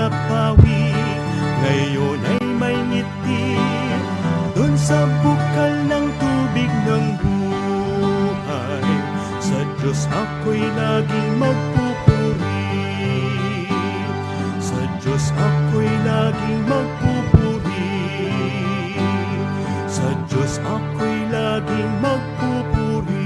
napawi, ngayon ay may ngiti. Dun sa bukal ng tubig ng buhay, sa Diyos ako'y laging magpupuri. Sa Diyos ako'y laging magpupuri. Sa Diyos ako'y laging magpupuri.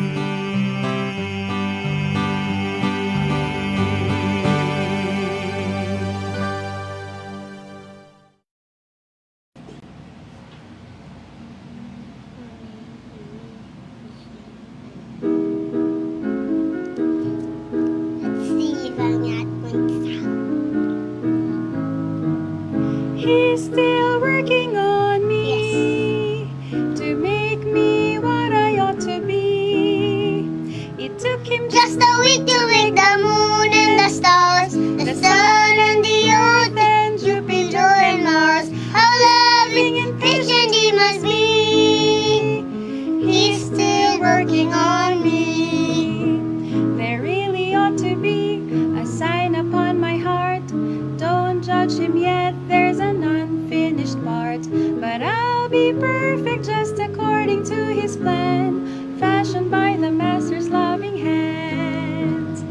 He's still working on me to make me what I ought to be. It took him Just a week to make the moon and the stars, the sun and the earth and Jupiter and Mars. How loving and patient he must be. He's still working on me. There really ought to be a sign upon my heart. Don't judge him yet, there's an unfinished part. But I'll be perfect just according to his plan, fashioned by the Master's loving hands.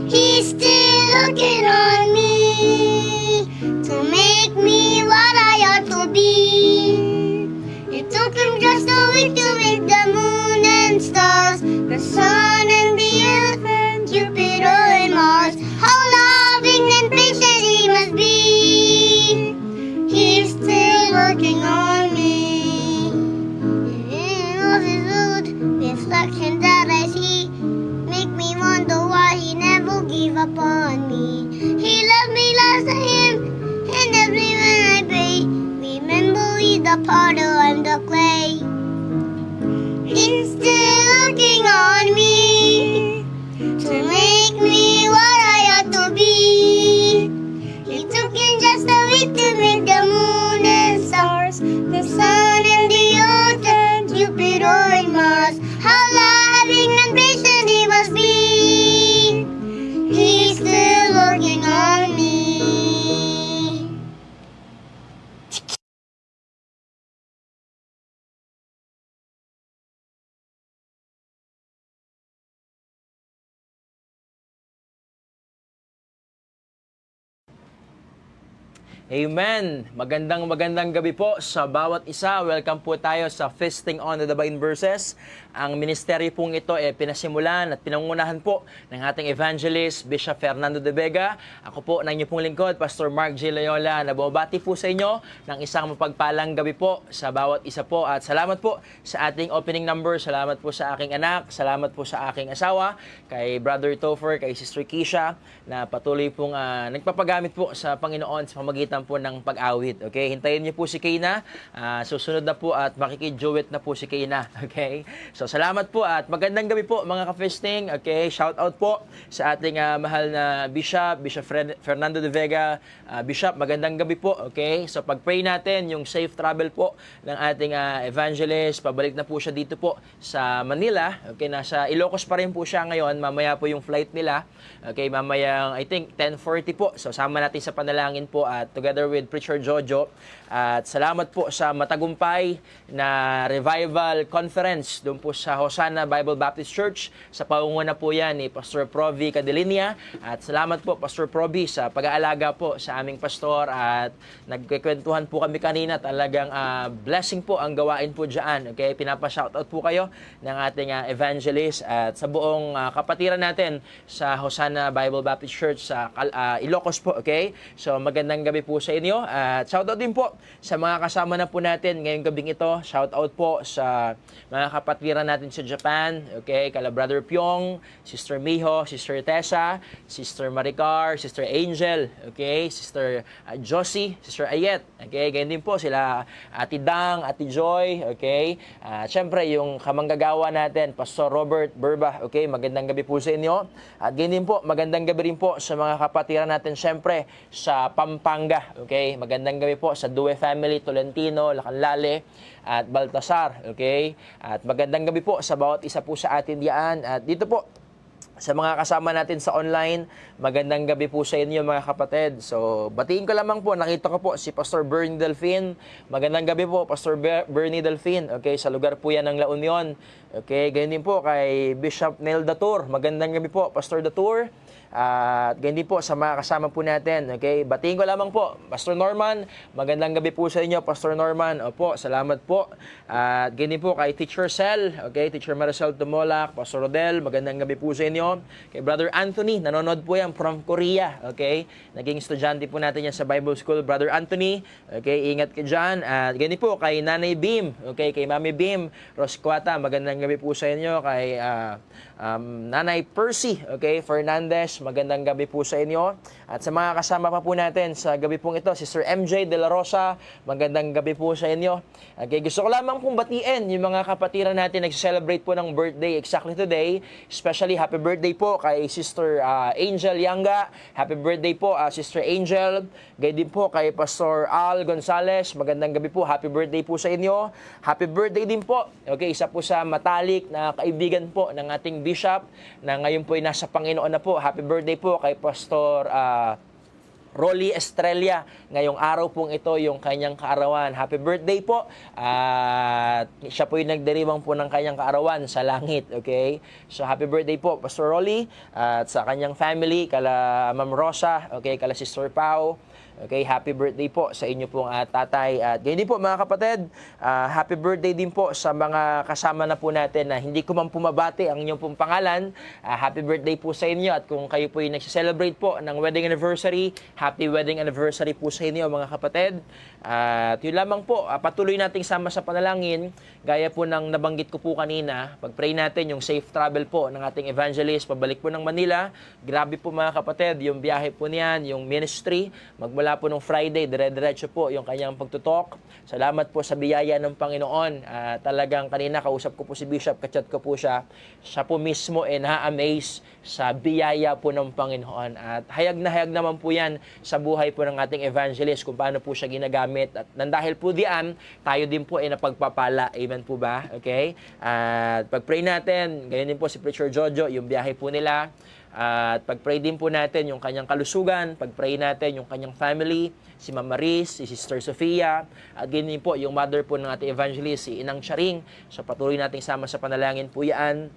He's still looking on me to make me what I ought to be. It took him just a week to make the moon and stars, the sun and the earth and Jupiter and Mars. How loving and patient he must be. He's still working on me. In all his good reflections that I see, make me wonder why he never gave up on me. He loved me last to him, and every when I pray, remember he's the potter, I'm the clay. He's still looking on me to make me what I ought to be. It took him just a week to make the moon and stars, the sun and the earth and Jupiter and Mars. How loving and patient he must be. He's still working on me. Amen! Magandang gabi po sa bawat isa. Welcome po tayo sa Feasting on the Divine Verses. Ang ministeryo pong ito ay pinasimulan at pinangunahan po ng ating evangelist, Bishop Fernando de Vega. Ako po ng inyong pong lingkod, Pastor Mark G. Loyola. Nababati po sa inyo ng isang mapagpalang gabi po sa bawat isa po. At salamat po sa ating opening number. Salamat po sa aking anak. Salamat po sa aking asawa, kay Brother Topher, kay Sister Keisha, na patuloy pong nagpapagamit po sa Panginoon sa pamagitan po ng pag-awit. Okay? Hintayin niyo po si Kayna. Susunod na po at makikiduet na po si Kayna. Okay? So, salamat po at magandang gabi po mga ka-feasting. Okay? Shout out po sa ating mahal na Bishop Fernando de Vega. Bishop, magandang gabi po. Okay? So, pag-pray natin yung safe travel po ng ating evangelist. Pabalik na po siya dito po sa Manila. Okay? Nasa Ilocos pa rin po siya ngayon. Mamaya po yung flight nila. Okay? Mamayang, I think, 10:40 po. So, sama natin sa panalangin po at together with Preacher Jojo. At salamat po sa matagumpay na revival conference doon po sa Hosanna Bible Baptist Church. Sa pangunguna po yan ni Pastor Provi Cadelinia. At salamat po Pastor Provi sa pag-aalaga po sa aming pastor. At nagkikwentuhan po kami kanina. Talagang blessing po ang gawain po dyan. Okay? Pinapa-shoutout po kayo ng ating evangelist at sa buong kapatiran natin sa Hosanna Bible Baptist Church sa Ilocos po. Okay? So magandang gabi po sa inyo. At shoutout din po sa mga kasama na po natin ngayong gabing ito. Shoutout po sa mga kapatiran natin sa Japan. Okay, kala Brother Pyong, Sister Miho, Sister Tessa, Sister Maricar, Sister Angel, okay, Sister Josie, Sister Ayet. Okay, ganyan din po sila Ate Dang, Ate Joy, okay. Syempre yung kamanggagawa natin, Pastor Robert Burba, okay, magandang gabi po sa inyo. At ganyan din po, magandang gabi rin po sa mga kapatiran natin syempre sa Pampanga, okay. Magandang gabi po sa Due Family, Tolentino, Lacanlale, at Baltasar, okay? At magandang gabi po sa bawat isa po sa atin diyan. At dito po, Sa mga kasama natin sa online, magandang gabi po sa inyo mga kapatid. So, batiin ko lamang po, nakita ko po si Pastor Bernie Delfin. Magandang gabi po, Pastor Bernie Delfin. Okay, sa lugar po yan ng La Union. Okay, ganyan din po kay Bishop Nel Datur. Magandang gabi po, Pastor Datur. At ganyan din po sa mga kasama po natin. Okay, batiin ko lamang po, Pastor Norman. Magandang gabi po sa inyo, Pastor Norman. Opo, salamat po. At ganyan din po kay Teacher Sel. Okay, Teacher Maricel Tumolak, Pastor Rodel. Magandang gabi po sa inyo. Kay Brother Anthony, nanonood po yan from Korea. Okay, naging estudyante po natin yan sa Bible School. Brother Anthony, okay, ingat ka dyan. At ganyan po kay Nanay Bim. Okay, kay Mami Bim Rosquata. Magandang gabi po sa inyo. Kay Nanay Percy, okay, Fernandez. Magandang gabi po sa inyo. At sa mga kasama pa po natin sa gabi pong ito, Sister MJ De La Rosa, magandang gabi po sa inyo. Okay, gusto ko lamang pong batiin yung mga kapatiran natin nag-celebrate po ng birthday exactly today. Especially happy birthday po kay Sister Angel Yanga. Happy birthday po Sister Angel. Gayun din po kay Pastor Al Gonzales. Magandang gabi po. Happy birthday po sa inyo. Happy birthday din po. Okay, isa po sa matalik na kaibigan po ng ating bishop na ngayon po ay nasa Panginoon na po. Happy birthday po kay Pastor Rolly Estrella. Ngayong araw pong ito yung kanyang kaarawan. Happy birthday po. At siya po yung nagdiriwang po ng kanyang kaarawan sa langit. Okay? So happy birthday po Pastor Rolly at sa kanyang family, kala Ma'am Rosa, okay, kala Sister Pau. Okay, happy birthday po sa inyo pong tatay. At ganyan din po mga kapatid, happy birthday din po sa mga kasama na po natin na hindi ko man pumabati ang inyong pong pangalan. Happy birthday po sa inyo at kung kayo po yung nagse-celebrate po ng wedding anniversary, happy wedding anniversary po sa inyo mga kapatid. At yun lamang po, patuloy nating sama sa panalangin, gaya po ng nabanggit ko po kanina, pag-pray natin yung safe travel po ng ating evangelist, pabalik po ng Manila. Grabe po mga kapatid, yung biyahe po niyan, yung ministry, magmula po nung Friday, dire-diretso po yung kanyang pagtutok. Salamat po sa biyaya ng Panginoon. Talagang kanina kausap ko po si Bishop, kachat ko po siya. Siya po mismo na-amaze sa biyaya po ng Panginoon. At hayag na hayag naman po yan sa buhay po ng ating evangelist kung paano po siya ginagamit. At nandahil po diyan, tayo din po ay napagpapala. Amen po ba? Okay? At pag-pray natin, ganyan din po si Preacher Jojo, yung biyahe po nila. At pag-pray din po natin yung kanyang kalusugan, pag-pray natin yung kanyang family, si Mama Maris, si Sister Sofia, at ganyan po yung mother po ng ating evangelist, si Inang Charing. So patuloy nating sama sa panalangin po yan.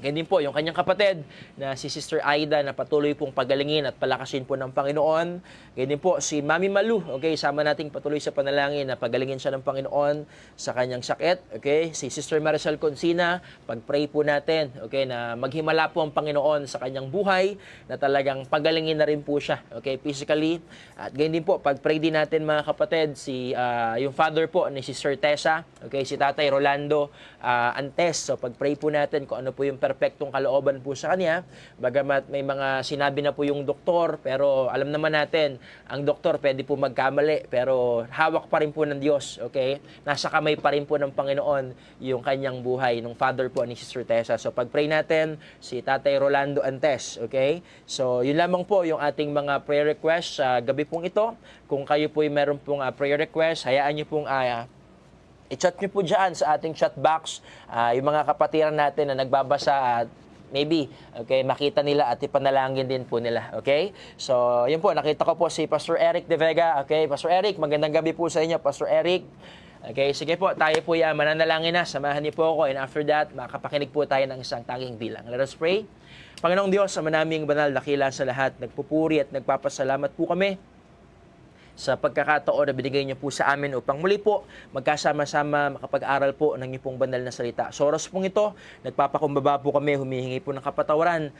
Ganyan din po yung kanyang kapatid na si Sister Aida na patuloy pong pagalingin at palakasin po ng Panginoon. Ganyan din po si Mami Malu, okay, sama nating patuloy sa panalangin na pagalingin siya ng Panginoon sa kanyang sakit. Okay, si Sister Maricel Consina, pag-pray po natin, okay, na maghimala po ang Panginoon sa kanyang buhay, na talagang pagalingin na rin po siya, okay, physically. At ganyan din po, pag-pray din natin mga kapatid, yung father po ni Sister Tessa, okay, si Tatay Rolando Antes. So pag-pray po natin kung ano po yung perpektong kalooban po sa kanya, bagamat may mga sinabi na po yung doktor, pero alam naman natin, ang doktor pwede po magkamali, pero hawak pa rin po ng Diyos, okay? Nasa kamay pa rin po ng Panginoon yung kanyang buhay, ng father po ni Sister Tessa. So pag-pray natin, si Tatay Rolando Antes, okay? So yun lamang po yung ating mga prayer requests sa gabi pong ito. Kung kayo po meron pong prayer request, hayaan nyo pong i-chat nyo po dyan sa ating chat box, yung mga kapatiran natin na nagbabasa at maybe, okay, makita nila at ipanalangin din po nila, okay? So, yun po, nakita ko po si Pastor Eric De Vega, okay? Pastor Eric, magandang gabi po sa inyo, Pastor Eric. Okay, sige po, tayo po mananalangin na, samahan niyo po ako, and after that, makapakinig po tayo ng isang tanging bilang. Let us pray. Panginoong Diyos, Ama naming banal, dakila sa lahat, nagpupuri at nagpapasalamat po kami sa pagkakataon na binigay niyo po sa amin upang muli po magkasama-sama makapag-aral po ng inyong pong banal na salita. Sa oras pong ito, nagpapakumbaba po kami, humihingi po ng kapatawaran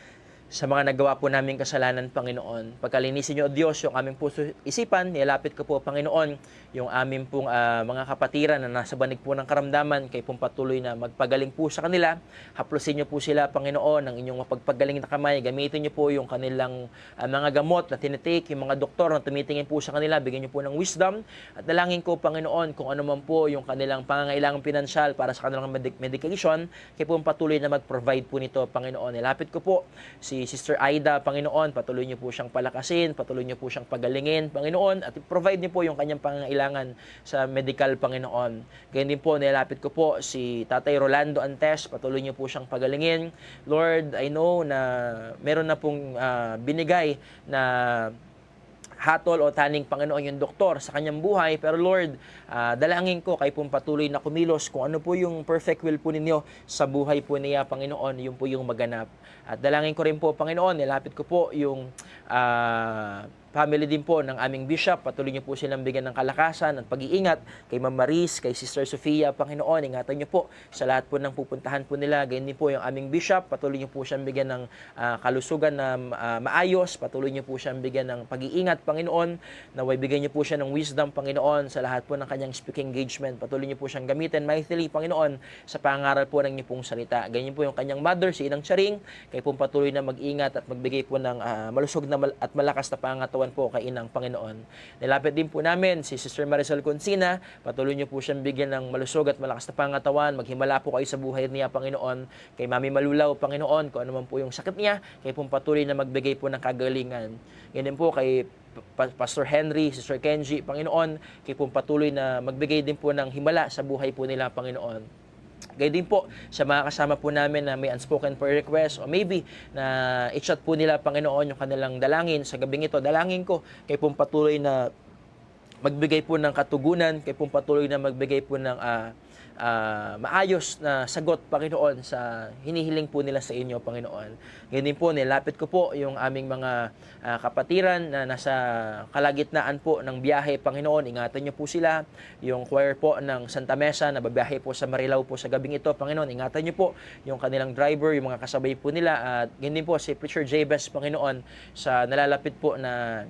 sa mga nagawa po naming kasalanan, Panginoon. Pagkalinisin niyo, O Diyos, yung aming puso isipan, nilapit ko po, Panginoon, yung aming pong mga kapatiran na nasa banig po ng karamdaman, kayo pong patuloy na magpagaling po sa kanila. Haplusin niyo po sila, Panginoon, ng inyong mapagpagaling na kamay. Gamitin niyo po yung kanilang mga gamot na tinitake, yung mga doktor na tumitingin po sa kanila, bigyan niyo po ng wisdom. At dalangin ko, Panginoon, kung ano man po yung kanilang pangangailangang pinansyal para sa kanilang medication, kayo pong patuloy na mag-provide po nito, Panginoon. Nilapit ko po si si Sister Aida, Panginoon, patuloy niyo po siyang palakasin, patuloy niyo po siyang pagalingin, Panginoon, at provide niyo po yung kanyang pangangailangan sa medical, Panginoon. Ganyan din po, nilapit ko po si Tatay Rolando Antes, patuloy niyo po siyang pagalingin. Lord, I know na meron na pong binigay na hatol o taning, Panginoon, yung doktor sa kanyang buhay. Pero Lord, dalangin ko kayo pong patuloy na kumilos kung ano po yung perfect will po ninyo sa buhay po niya, Panginoon, yun po yung maganap. At dalangin ko rin po, Panginoon, nilapit ko po yung family din po ng aming bishop. Patuloy niyo po silang bigyan ng kalakasan at pag-iingat kay Ma'am Maris, kay Sister Sofia, Panginoon. Ingatan niyo po sa lahat po ng pupuntahan po nila. Ganyan din po yung aming bishop. Patuloy niyo po siyang bigyan ng kalusugan na maayos. Patuloy niyo po siyang bigyan ng pag-iingat, Panginoon. Naway bigyan niyo po siya ng wisdom, Panginoon, sa lahat po ng kanyang speaking engagement. Patuloy niyo po siyang gamitin mightily, Panginoon, sa pangaral po ng niyo pong salita. Ganyan po yung kanyang mother, si Inang Charing. Kayo pong patuloy na mag-ingat at magbigay po ng malusog na at malakas na pangatawan po kay Inang, Panginoon. Nilapit din po namin si Sister Marisol Consina. Patuloy niyo po siyang bigyan ng malusog at malakas na pangatawan. Maghimala po kayo sa buhay niya, Panginoon. Kay Mami Malulaw, Panginoon, kung ano man po yung sakit niya, kayo pong patuloy na magbigay po ng kagalingan. Ganyan po kay Pastor Henry, Sister Kenji, Panginoon, kayo pong patuloy na magbigay din po ng himala sa buhay po nila, Panginoon. Gaya din po sa mga kasama po namin na may unspoken prayer request o maybe na i-chat po nila, Panginoon, yung kanilang dalangin sa gabing ito. Dalangin ko kayo pong patuloy na magbigay po ng katugunan, kayo pong patuloy na magbigay po ng maayos na sagot, Panginoon, sa hinihiling po nila sa inyo, Panginoon. Ganyan po, nilapit ko po yung aming mga kapatiran na nasa kalagitnaan po ng biyahe, Panginoon. Ingatan niyo po sila. Yung choir po ng Santa Mesa na babiyahe po sa Marilao po sa gabing ito, Panginoon. Ingatan niyo po yung kanilang driver, yung mga kasabay po nila. At ganyan po si Preacher Jabez, Panginoon, sa nalalapit po na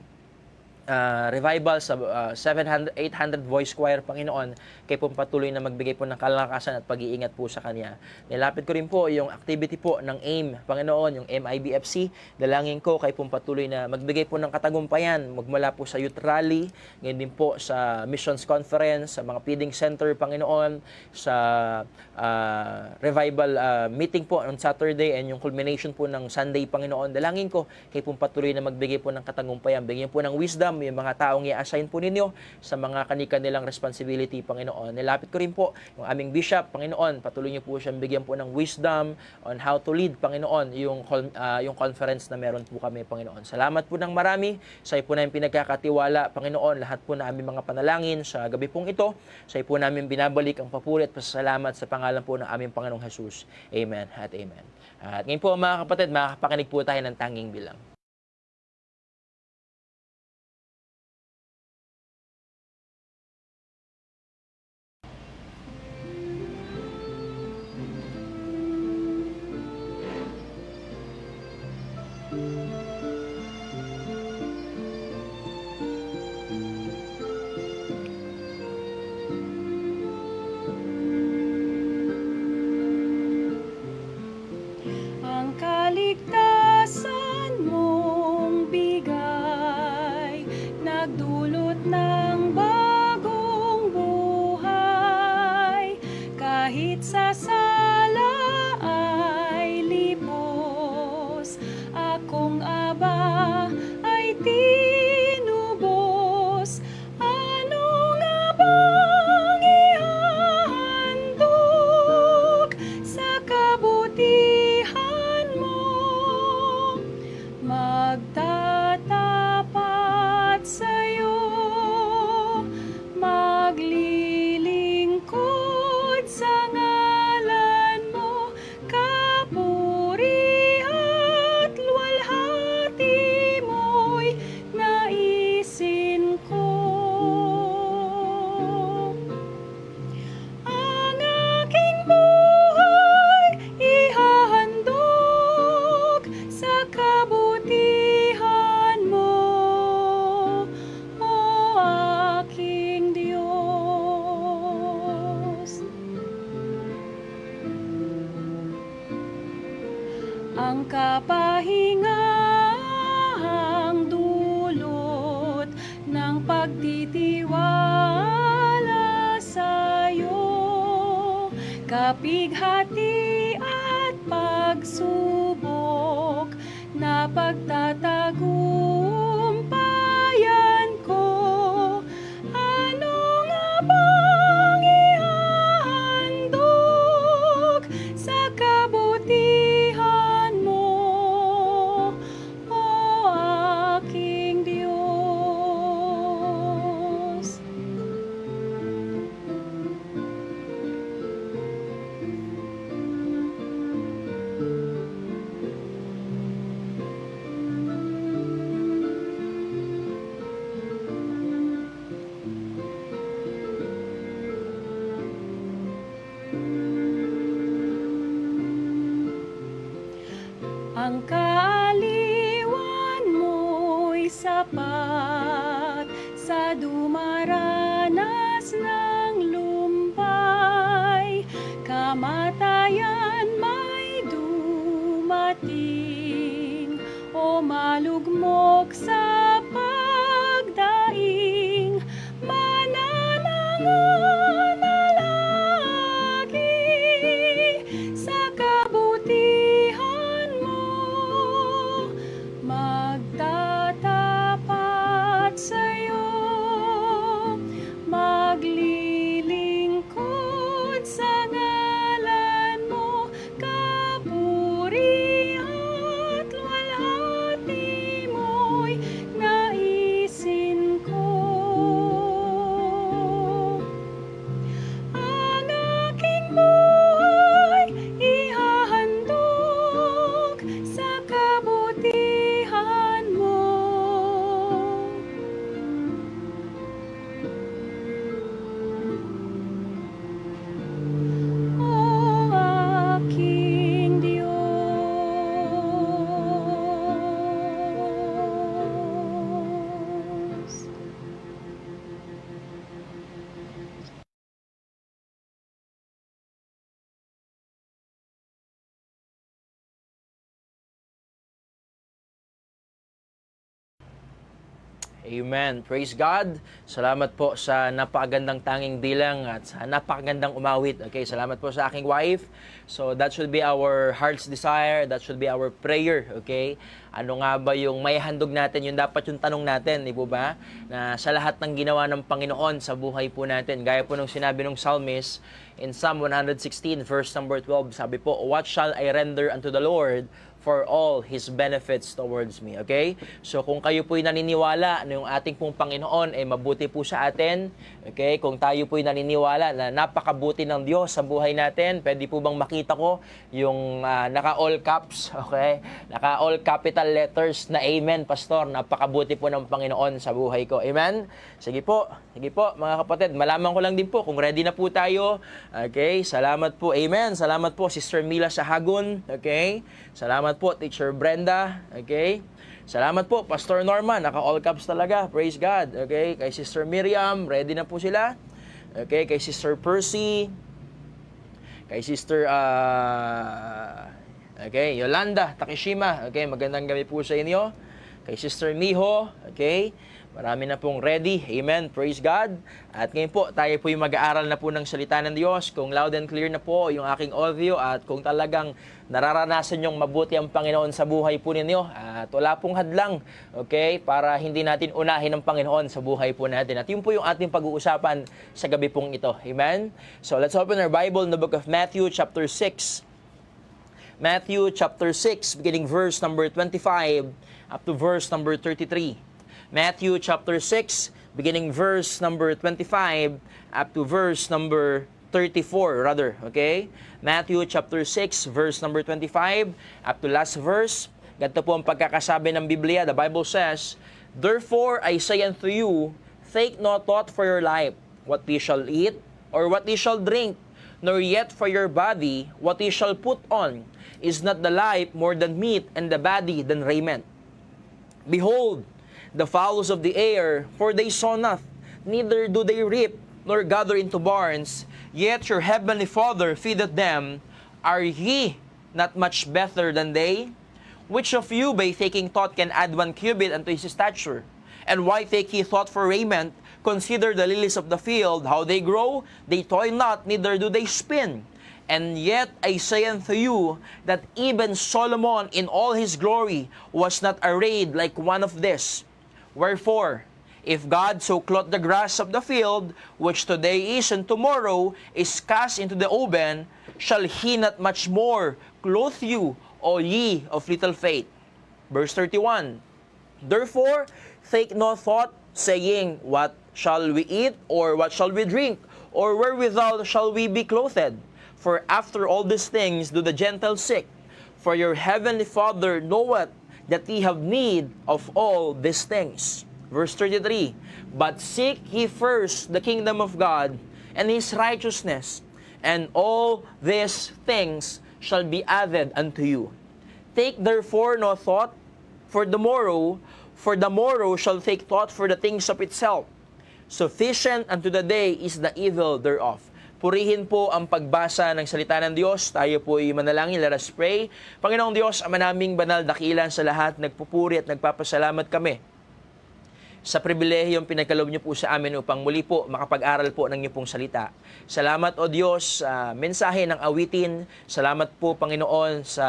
revival sa 800 voice choir, Panginoon, kayo pong patuloy na magbigay po ng kalakasan at pag-iingat po sa Kanya. Nilapit ko rin po yung activity po ng AIM, Panginoon, yung MIBFC. Dalangin ko kayo pong patuloy na magbigay po ng katagumpayan, magmula po sa youth rally, ngayon din po sa missions conference, sa mga feeding center, Panginoon, sa revival meeting po on Saturday and yung culmination po ng Sunday, Panginoon. Dalangin ko kayo pong patuloy na magbigay po ng katagumpayan, bigyan po ng wisdom yung mga taong i-assign po ninyo sa mga kanilang responsibility, Panginoon. Nilapit ko rin po yung aming bishop, Panginoon. Patuloy niyo po siyang bigyan po ng wisdom on how to lead, Panginoon, yung conference na meron po kami, Panginoon. Salamat po ng marami sa po namin pinagkakatiwala, Panginoon. Lahat po na aming mga panalangin sa gabi pong ito, sa po namin binabalik ang papuri at pasasalamat sa pangalan po ng aming Panginoong Jesus. Amen at amen. At ngayon po, mga kapatid, makakapakinig po tayo ng tanging bilang. Ang kaligtasan mong bigay, nagdulot ng bagong buhay. Kahit sa sala ay libos, akong Aba ay tinubos. Ano nga bang ihahandog sa kabutihan mo? Magtatapat sa'yo, maglilingkod sa ngalan mo, kapuri at luwalhati mo'y naisin ko. Ang aking buhay ihahandog sa kabutihan mo, O aking Diyos. Ang kapahingahang dulot ng pagtitiwala sa'yo, kapighati at pagsubok na pagtatagumpayan ko. Ano nga bang ihahandog sa kabutihan mo, O aking Diyos? Ang kaaliwan mo'y sapat sa dumaranas ng lumpay. Kamatayan may dumating o malugmok sa pagdaing. Mananangalagi sa kabutihan mo, magtatapat sa'yo, maglilingkod sa ngalan mo, kapuri at walhati mo'y naisin ko. Ang aking buhay ihahandog sa kabutihan mo. O aking Diyos. Amen. Praise God. Salamat po sa napakagandang tanging bilang at sa napakagandang umawit. Okay, salamat po sa aking wife. So that should be our heart's desire. That should be our prayer. Okay? Ano nga ba yung may handog natin? Yung dapat yung tanong natin, di po ba? Na sa lahat ng ginawa ng Panginoon sa buhay po natin. Gaya po nung sinabi ng psalmist in Psalm 116 verse number 12, sabi po, "What shall I render unto the Lord for all His benefits towards me?" Okay? So kung kayo po'y naniniwala na yung ating pong Panginoon ay mabuti po sa atin, okay? Kung tayo po'y naniniwala na napakabuti ng Diyos sa buhay natin, pwede po bang makita ko yung naka-all caps, okay? Naka-all capital letters na Amen, Pastor. Napakabuti po ng Panginoon sa buhay ko. Amen? Sige po, mga kapatid. Malaman ko lang din po kung ready na po tayo. Okay? Salamat po. Amen. Salamat po, Sister Mila Sahagun. Okay? Salamat po, Teacher Brenda. Okay? Salamat po, Pastor Norman. Naka-all caps talaga. Praise God. Okay? Kay Sister Miriam, ready na po sila. Okay? Kay Sister Percy. Kay Sister okay, Yolanda Takishima. Okay, magandang gabi po sa inyo. Kay Sister Miho. Okay? Marami na pong ready. Amen. Praise God. At ngayon po, tayo po yung mag-aaral na po ng salita ng Diyos. Kung loud and clear na po yung aking audio at kung talagang nararanasan yung mabuti ang Panginoon sa buhay po ninyo, at wala pong hadlang, okay, para hindi natin unahin ang Panginoon sa buhay po natin. At yun po yung ating pag-uusapan sa gabi pong ito. Amen. So let's open our Bible in the book of Matthew chapter 6. Matthew chapter 6, beginning verse number 25 up to verse number 33. Matthew chapter 6, beginning verse number 25 up to verse number 34, rather, okay? Matthew chapter 6, verse number 25 up to last verse. Ganito po ang pagkakasabi ng Biblia. The Bible says, "Therefore I say unto you, take no thought for your life, what ye shall eat, or what ye shall drink, nor yet for your body, what ye shall put on. Is not the life more than meat, and the body than raiment? Behold, the fowls of the air, for they sow not, neither do they reap, nor gather into barns, yet your heavenly Father feedeth them. Are ye not much better than they? Which of you by taking thought can add 1 cubit unto his stature? And why take ye thought for raiment? Consider the lilies of the field, how they grow, they toil not, neither do they spin. And yet I say unto you that even Solomon in all his glory was not arrayed like one of this. Wherefore, if God so clothe the grass of the field, which today is and tomorrow is cast into the oven, shall he not much more clothe you, O ye of little faith? Verse 31, Therefore, take no thought, saying, What shall we eat, or what shall we drink, or wherewithal shall we be clothed? For after all these things do the Gentiles seek. For your heavenly Father knoweth that ye have need of all these things. Verse 33, But seek ye first the kingdom of God and his righteousness, and all these things shall be added unto you. Take therefore no thought for the morrow shall take thought for the things of itself. Sufficient unto the day is the evil thereof. Purihin po ang pagbasa ng salita ng Diyos. Tayo po ay manalangin. Let us pray. Panginoong Diyos, Ama naming banal, dakilan sa lahat, nagpupuri at nagpapasalamat kami sa pribilehiyong pinagkaloob niyo po sa amin upang muli po makapag-aral po ng niyo pong salita. Salamat o Diyos sa mensahe ng awitin. Salamat po Panginoon sa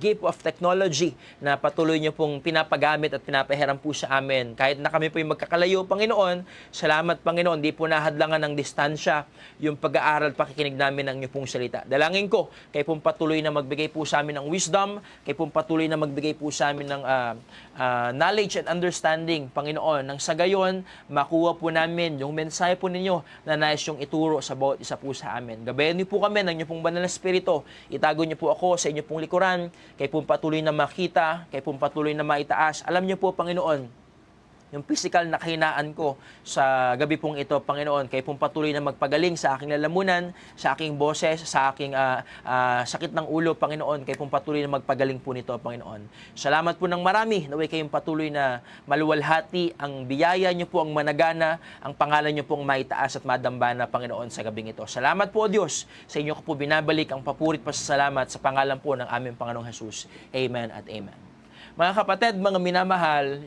gift of technology na patuloy niyo pong pinapagamit at pinapahiram po sa amin. Kahit na kami po yung magkakalayo, Panginoon, salamat Panginoon, di po nahadlangan ng distansya yung pag-aaral, pakikinig namin ng niyo pong salita. Dalangin ko, kayo pong patuloy na magbigay po sa amin ng wisdom, kayo pong patuloy na magbigay po sa amin ng knowledge and understanding, Panginoon, nang sa gayon, makuha po namin yung mensahe po ninyo na nais yung ituro sa bawat isa po sa amin. Gabayan niyo po kami ng niyo pong banal na spirito, itago niyo po ako sa inyo pong likuran, kayo pong patuloy na makita, kayo pong patuloy na maitaas. Alam niyo po, Panginoon, yung physical na kahinaan ko sa gabi pong ito, Panginoon, kayo pong patuloy na magpagaling sa aking lalamunan, sa aking boses, sa aking sakit ng ulo, Panginoon, kayo pong patuloy na magpagaling po nito, Panginoon. Salamat po ng marami, naway kayong patuloy na maluwalhati, ang biyaya niyo po ang managana, ang pangalan niyo pong maitaas at madambana, Panginoon, sa gabing ito. Salamat po, Diyos, sa inyo ko po binabalik ang papurit pasasalamat sa pangalan po ng aming Panginoong Jesus. Amen at amen. Mga kapatid, mga minamahal,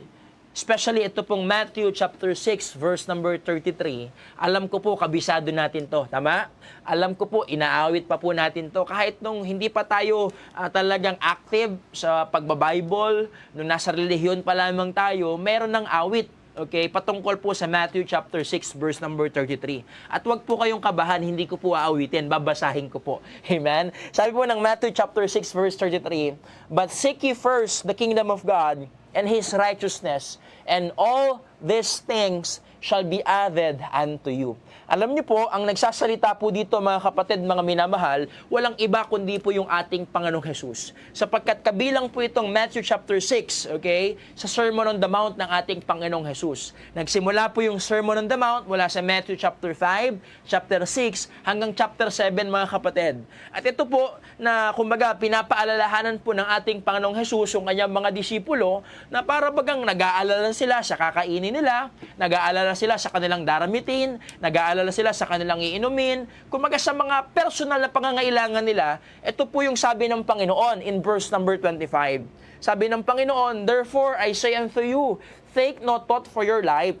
especially ito pong Matthew chapter 6 verse number 33. Alam ko po kabisado natin to, tama? Alam ko po inaawit pa po natin to kahit nung hindi pa tayo talagang active sa pagba-Bible, nung nasa relihiyon pa lamang tayo, meron ng awit. Okay, patungkol po sa Matthew chapter 6 verse number 33. At wag po kayong kabahan, hindi ko po aawitin, babasahin ko po. Amen. Sabi po ng Matthew chapter 6 verse 33, But seek ye first the kingdom of God and his righteousness, and all these things shall be added unto you. Alam niyo po, ang nagsasalita po dito mga kapatid, mga minamahal, walang iba kundi po yung ating Panginoong Jesus. Sapagkat kabilang po itong Matthew chapter 6, okay, sa Sermon on the Mount ng ating Panginoong Jesus. Nagsimula po yung Sermon on the Mount mula sa Matthew chapter 5, chapter 6, hanggang chapter 7 mga kapatid. At ito po na kumbaga pinapaalalahanan po ng ating Panginoong Jesus yung kanyang mga disipulo na para bagang nag-aalala sila sa kakainin nila, nag-aalala sila sa kanilang daramitin, nag-aalala sila sa kanilang iinumin, kumaga sa mga personal na pangangailangan nila. Ito po yung sabi ng Panginoon in verse number 25. Sabi ng Panginoon, Therefore I say unto you, take no thought for your life,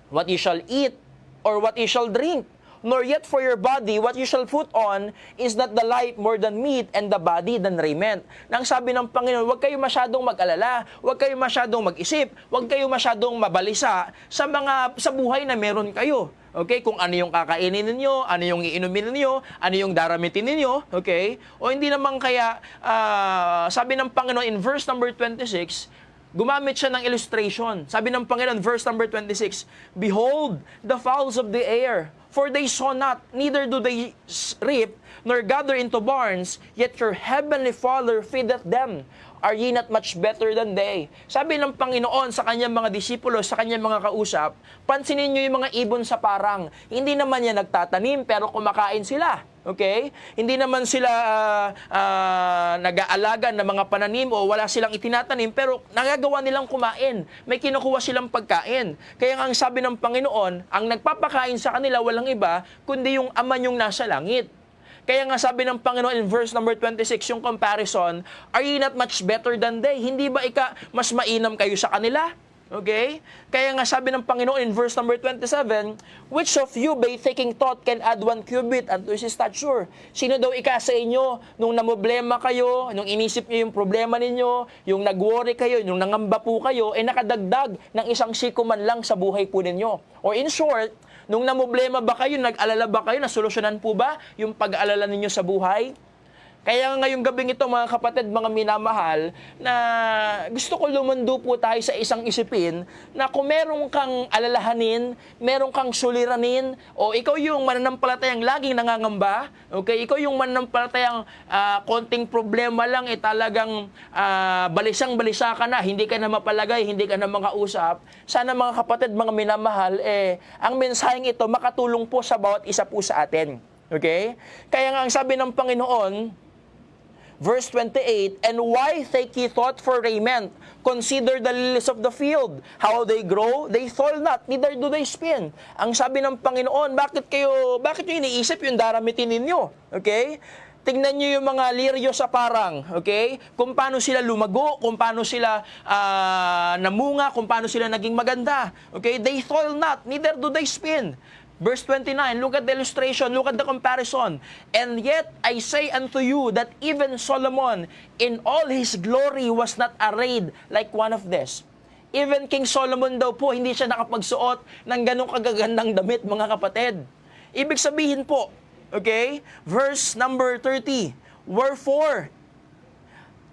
what you shall eat, or what you shall drink, nor yet for your body, what you shall put on, is not the life more than meat, and the body than raiment. Nang sabi ng Panginoon, huwag kayo masyadong mag-alala, huwag kayo masyadong mag-isip, huwag kayo masyadong mabalisa sa buhay na meron kayo. Okay, kung ano yung kakainin ninyo, ano yung iinumin ninyo, ano yung daramitin ninyo, okay? O hindi naman kaya, sabi ng Panginoon in verse number 26, gumamit siya ng illustration. Sabi ng Panginoon, verse number 26, Behold, the fowls of the air, for they sow not, neither do they reap, nor gather into barns, yet your heavenly Father feedeth them. Are ye not much better than they? Sabi ng Panginoon sa kanyang mga disipulo, sa kanyang mga kausap, pansinin nyo yung mga ibon sa parang. Hindi naman yan nagtatanim, pero kumakain sila. Okay? Hindi naman sila nag-aalaga ng mga pananim o wala silang itinatanim, pero nagagawa nilang kumain. May kinukuha silang pagkain. Kaya nga ang sabi ng Panginoon, ang nagpapakain sa kanila walang iba, kundi yung Ama nyong nasa langit. Kaya nga sabi ng Panginoon in verse number 26, yung comparison, Are ye not much better than they? Hindi ba mas mainam kayo sa kanila? Okay? Kaya nga sabi ng Panginoon in verse number 27, which of you by taking thought can add 1 cubit unto his stature? Sino daw ika sa inyo nung namblema kayo, nung inisip niyo yung problema ninyo, yung nag-worry kayo, yung nangamba po kayo, nakadagdag ng isang siko man lang sa buhay po ninyo? Or in short, nung namblema ba kayo, nag-alala ba kayo, nasolusyonan po ba yung pag-aalala ninyo sa buhay? Kaya ngayong gabing ito, mga kapatid, mga minamahal, na gusto ko lumando po tayo sa isang isipin na kung meron kang alalahanin, meron kang suliranin, o ikaw yung mananampalatayang laging nangangamba, okay? Ikaw yung mananampalatayang konting problema lang, talagang balisang-balisa ka na, hindi ka na mapalagay, hindi ka na makausap. Sana mga kapatid, mga minamahal, ang mensaheng ito makatulong po sa bawat isa po sa atin. Okay? Kaya nga ang sabi ng Panginoon, verse 28, and why take ye thought for raiment? Consider the lilies of the field, how they grow, they toil not, neither do they spin. Ang sabi ng Panginoon, bakit nyo iniisip yung daramitin ninyo? Okay? Tingnan nyo yung mga liryo sa parang, okay? Kung paano sila lumago, kung paano sila namunga, kung paano sila naging maganda. Okay? They toil not, neither do they spin. Verse 29, look at the illustration, look at the comparison. And yet I say unto you that even Solomon in all his glory was not arrayed like one of this. Even King Solomon daw po, hindi siya nakapagsuot ng ganong kagagandang damit, mga kapatid. Ibig sabihin po, okay, verse number 30, wherefore,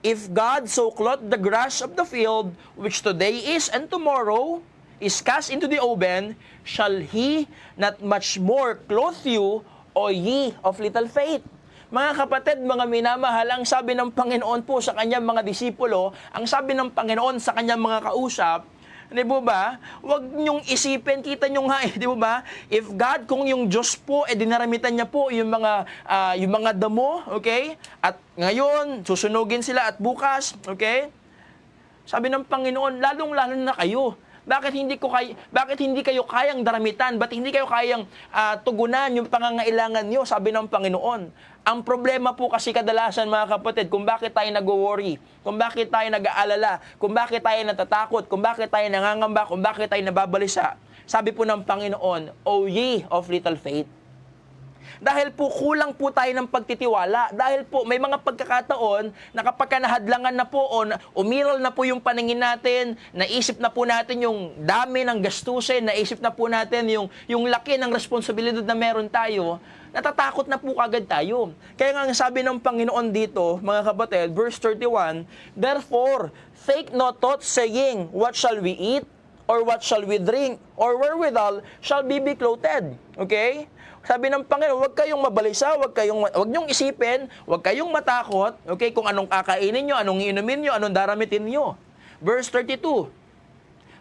if God so clothed the grass of the field, which today is and tomorrow is cast into the oven, shall He not much more clothe you, O ye of little faith? Mga kapatid, mga minamahal, ang sabi ng Panginoon po sa kanyang mga disipulo, ang sabi ng Panginoon sa kanyang mga kausap, di ba ba? Huwag niyong isipin, kita niyo nga di ba ba? If God, kung yung Diyos po, dinaramitan niya po yung mga damo, okay? At ngayon, susunugin sila at bukas, okay? Sabi ng Panginoon, lalong-lalo na kayo. Bakit hindi kayo kayang daramitan? Bakit hindi kayo kayang tugunan yung pangangailangan niyo? Sabi ng Panginoon. Ang problema po kasi kadalasan, mga kapatid, kung bakit tayo nag-worry, kung bakit tayo nag-aalala, kung bakit tayo natatakot, kung bakit tayo nangangamba, kung bakit tayo nababalisa. Sabi po ng Panginoon, O ye of little faith. Dahil po kulang po tayo ng pagtitiwala. Dahil po may mga pagkakataon na kapag nahadlangan na po o umiral na po yung paningin natin, naisip na po natin yung dami ng gastusin, naisip na po natin yung laki ng responsibilidad na meron tayo, natatakot na po kagad tayo. Kaya nga ang sabi ng Panginoon dito, mga kapatid, verse 31, therefore, take no thought saying, what shall we eat? Or what shall we drink? Or wherewithal shall we be clothed? Okay? Sabi ng Panginoon, huwag kayong mabalisa, huwag niyong isipin, huwag kayong matakot, okay, kung anong kakainin niyo, anong iinumin niyo, anong daramitin niyo. Verse 32,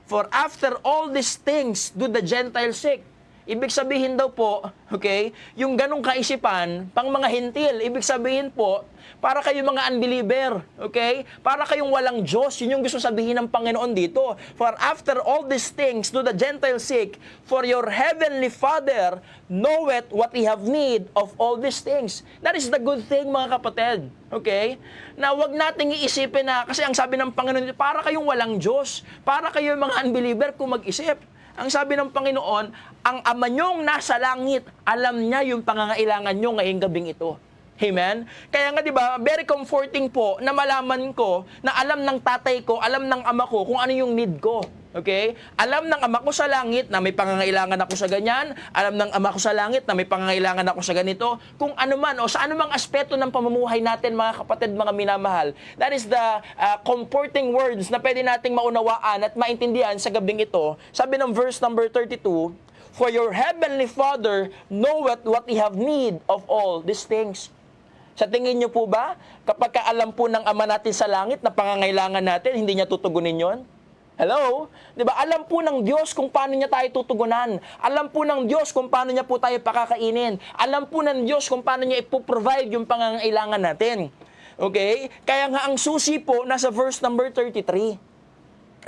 for after all these things do the Gentiles seek. Ibig sabihin daw po, okay, yung ganong kaisipan, pang mga hintil, ibig sabihin po, para kayong mga unbeliever, okay? Para kayong walang Diyos, yun yung gusto sabihin ng Panginoon dito. For after all these things do the Gentiles seek, for your heavenly Father knoweth what ye have need of all these things. That is the good thing, mga kapatid, okay? Na wag nating iisipin na, kasi ang sabi ng Panginoon, para kayong walang Diyos, para kayong mga unbeliever kung mag-isip. Ang sabi ng Panginoon, ang Ama niyong nasa langit, alam niya yung pangangailangan niyo ngayong gabing ito. Amen? Kaya nga, di ba, very comforting po na malaman ko na alam ng tatay ko, alam ng ama ko kung ano yung need ko. Okay? Alam ng ama ko sa langit na may pangangailangan ako sa ganyan. Alam ng ama ko sa langit na may pangangailangan ako sa ganito. Kung ano man o sa anumang aspeto ng pamumuhay natin, mga kapatid, mga minamahal. That is the comforting words na pwede nating maunawaan at maintindihan sa gabing ito. Sabi ng verse number 32, for your heavenly Father knoweth what ye have need of all these things. Sa tingin niyo po ba, kapag alam po ng Ama natin sa langit na pangangailangan natin, hindi niya tutugunin yon? Hello? Diba? Alam po ng Diyos kung paano niya tayo tutugunan. Alam po ng Diyos kung paano niya po tayo pakakainin. Alam po ng Diyos kung paano niya ipoprovide yung pangangailangan natin. Okay? Kaya nga ang susi po nasa verse number 33.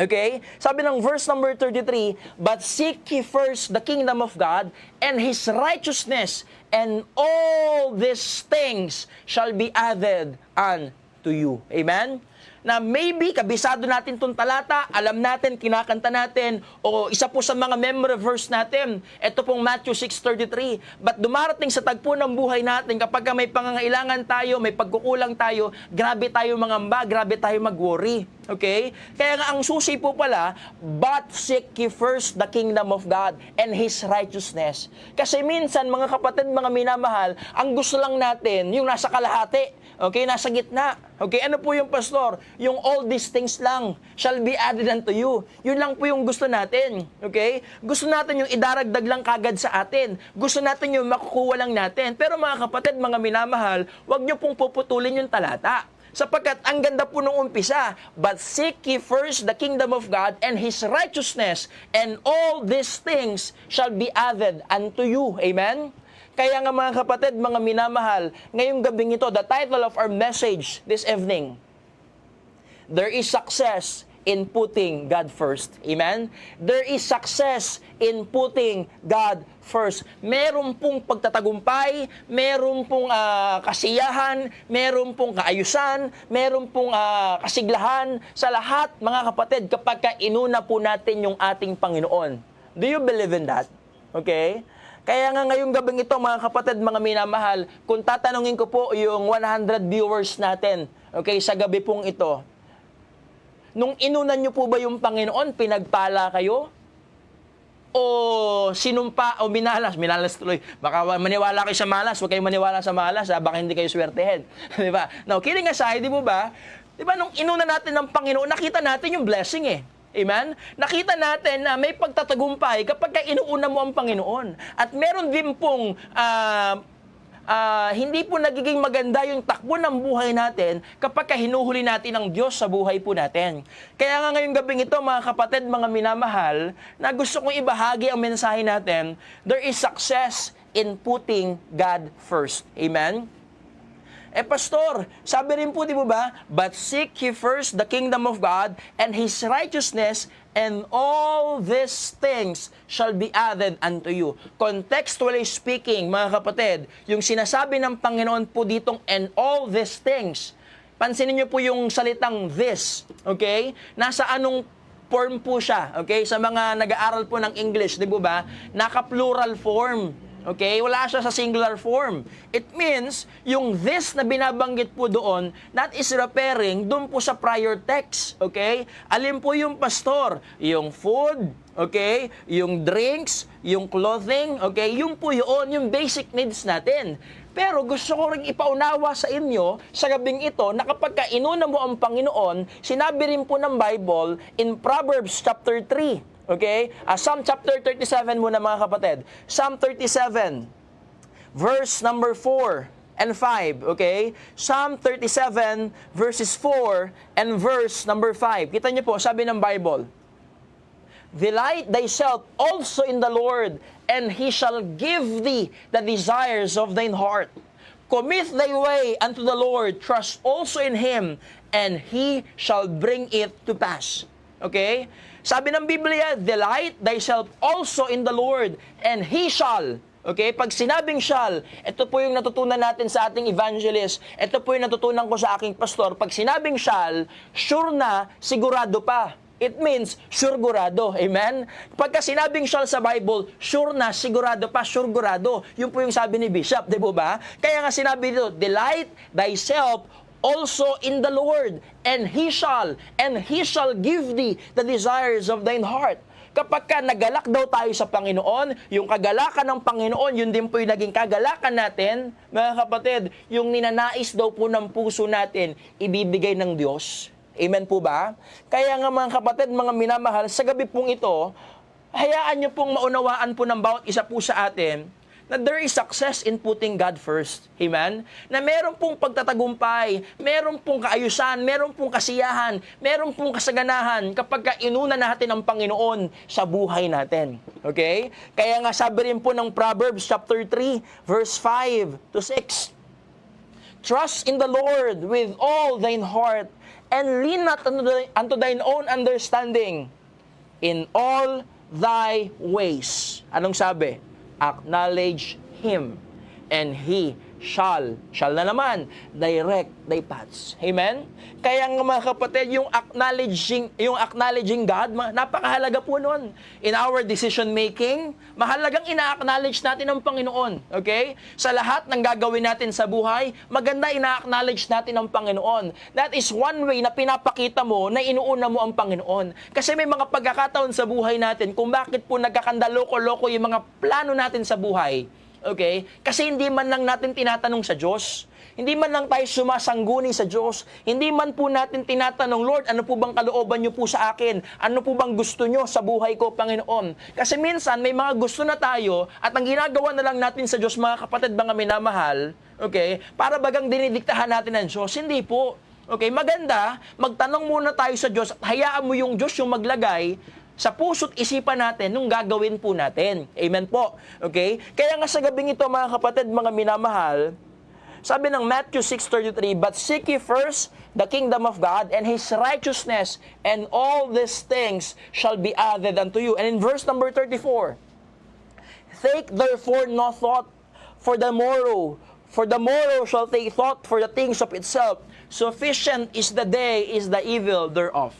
Okay? Sabi ng verse number 33, but seek ye first the kingdom of God and His righteousness, and all these things shall be added unto you. Amen? na maybe kabisado natin tong talata, alam natin, kinakanta natin, o isa po sa mga memory verse natin, ito pong Matthew 6:33. But dumarating sa tagpo ng buhay natin, kapag may pangangailangan tayo, may pagkukulang tayo, grabe tayo mangamba, grabe tayo mag-worry. Okay? Kaya nga ang susi po pala, but seek ye first the kingdom of God and His righteousness. Kasi minsan, mga kapatid, mga minamahal, ang gusto lang natin, yung nasa kalahati. Okay, nasa gitna. Okay, ano po yung pastor? Yung all these things lang shall be added unto you. Yun lang po yung gusto natin. Okay? Gusto natin yung idaragdag lang kagad sa atin. Gusto natin yung makukuha lang natin. Pero mga kapatid, mga minamahal, huwag nyo pong puputulin yung talata. Sapagkat ang ganda po nung umpisa, but seek ye first the kingdom of God and His righteousness, and all these things shall be added unto you. Amen? Kaya nga mga kapatid, mga minamahal, ngayong gabing ito, the title of our message this evening, there is success in putting God first. Amen? There is success in putting God first. Meron pong pagtatagumpay, meron pong kasiyahan, meron pong kaayusan, meron pong kasiglahan sa lahat, mga kapatid, kapag inuna po natin yung ating Panginoon. Do you believe in that? Okay? Kaya nga ngayong gabing ito, mga kapatid, mga minamahal, kung tatanungin ko po yung 100 viewers natin, okay, sa gabi pong ito, nung inunan nyo po ba yung Panginoon, pinagpala kayo? O sinumpa, o minalas tuloy. Baka maniwala kayo sa malas, huwag kayo maniwala sa malas, baka hindi kayo swertehin. Di ba? Now, kidding aside, di ba? Di ba, nung inunan natin ng Panginoon, nakita natin yung blessing eh. Amen? Nakita natin na may pagtatagumpay kapag inuuna mo ang Panginoon. At meron din pong hindi po nagiging maganda yung takbo ng buhay natin kapag hinuhuli natin ang Diyos sa buhay po natin. Kaya nga ngayong gabing ito, mga kapatid, mga minamahal, na gusto kong ibahagi ang mensahe natin, there is success in putting God first. Amen? Pastor, sabi rin po, di ba? But seek ye first the kingdom of God and His righteousness, and all these things shall be added unto you. Contextually speaking, mga kapatid, yung sinasabi ng Panginoon po ditong and all these things, pansinin niyo po yung salitang this, okay? Nasa anong form po siya, okay? Sa mga nag-aaral po ng English, di ba? Naka-plural form. Okay? Wala siya sa singular form. It means, yung this na binabanggit po doon, that is referring doon po sa prior text. Okay? Alin po yung pastor? Yung food, okay? Yung drinks, yung clothing, okay? Yung po yun, yung basic needs natin. Pero gusto ko rin ipaunawa sa inyo sa gabing ito na kapag inuna mo ang Panginoon, sinabi rin po ng Bible in Proverbs chapter 3. Okay? Psalm chapter 37 muna, mga kapatid. Psalm 37, verse number 4 and 5. Okay? Psalm 37, verses 4 and verse number 5. Kita niyo po, sabi ng Bible, delight thyself also in the Lord, and He shall give thee the desires of thine heart. Commit thy way unto the Lord, trust also in Him, and He shall bring it to pass. Okay? Sabi ng Biblia, delight thyself also in the Lord, and He shall. Okay? Pag sinabing shall, ito po yung natutunan natin sa ating evangelist, ito po yung natutunan ko sa aking pastor. Pag sinabing shall, sure na, sigurado pa. It means, sure-gurado. Amen? Pagka sinabing shall sa Bible, sure na, sigurado pa, sure-gurado. Yun po yung sabi ni Bishop, di ba? Kaya nga sinabi dito, delight thyself also in the Lord, and He shall give thee the desires of thine heart. Kapag ka nagalak daw tayo sa Panginoon, yung kagalakan ng Panginoon, yun din po yung naging kagalakan natin, mga kapatid, yung ninanais daw po ng puso natin, ibibigay ng Diyos. Amen po ba? Kaya nga mga kapatid, mga minamahal, sa gabi pong ito, hayaan nyo pong maunawaan po ng bawat isa po sa atin, na there is success in putting God first. Amen? Na meron pong pagtatagumpay, meron pong kaayusan, meron pong kasiyahan, meron pong kasaganahan kapag inuna natin ang Panginoon sa buhay natin. Okay? Kaya nga sabi rin po ng Proverbs chapter 3, verse 5 to 6. Trust in the Lord with all thine heart, and lean not unto thine own understanding. In all thy ways. Anong sabi? Acknowledge Him, and He shall. Shall na naman. Direct thy paths. Amen? Kaya nga mga kapatid, yung acknowledging God, napakahalaga po nun. In our decision making, mahalagang ina-acknowledge natin ang Panginoon. Okay? Sa lahat ng gagawin natin sa buhay, maganda ina-acknowledge natin ang Panginoon. That is one way na pinapakita mo na inuuna mo ang Panginoon. Kasi may mga pagkakataon sa buhay natin kung bakit po nagkakandaloko-loko yung mga plano natin sa buhay. Okay? Kasi hindi man lang natin tinatanong sa Diyos. Hindi man lang tayo sumasangguni sa Diyos. Hindi man po natin tinatanong, Lord, ano po bang kalooban niyo po sa akin? Ano po bang gusto niyo sa buhay ko, Panginoon? Kasi minsan, may mga gusto na tayo at ang ginagawa na lang natin sa Diyos, mga kapatid, mga minamahal, okay, para bagang dinidiktahan natin ng Diyos. Hindi po. Okay, maganda, magtanong muna tayo sa Diyos at hayaan mo yung Diyos yung maglagay sa puso't isipan natin nung gagawin po natin. Amen po. Okay? Kaya nga sa gabing ito, mga kapatid, mga minamahal, sabi ng Matthew 6:33, "But seek ye first the kingdom of God and His righteousness, and all these things shall be added unto you." And in verse number 34, "Take therefore no thought for the morrow shall take thought for the things of itself. Sufficient is the day, is the evil thereof."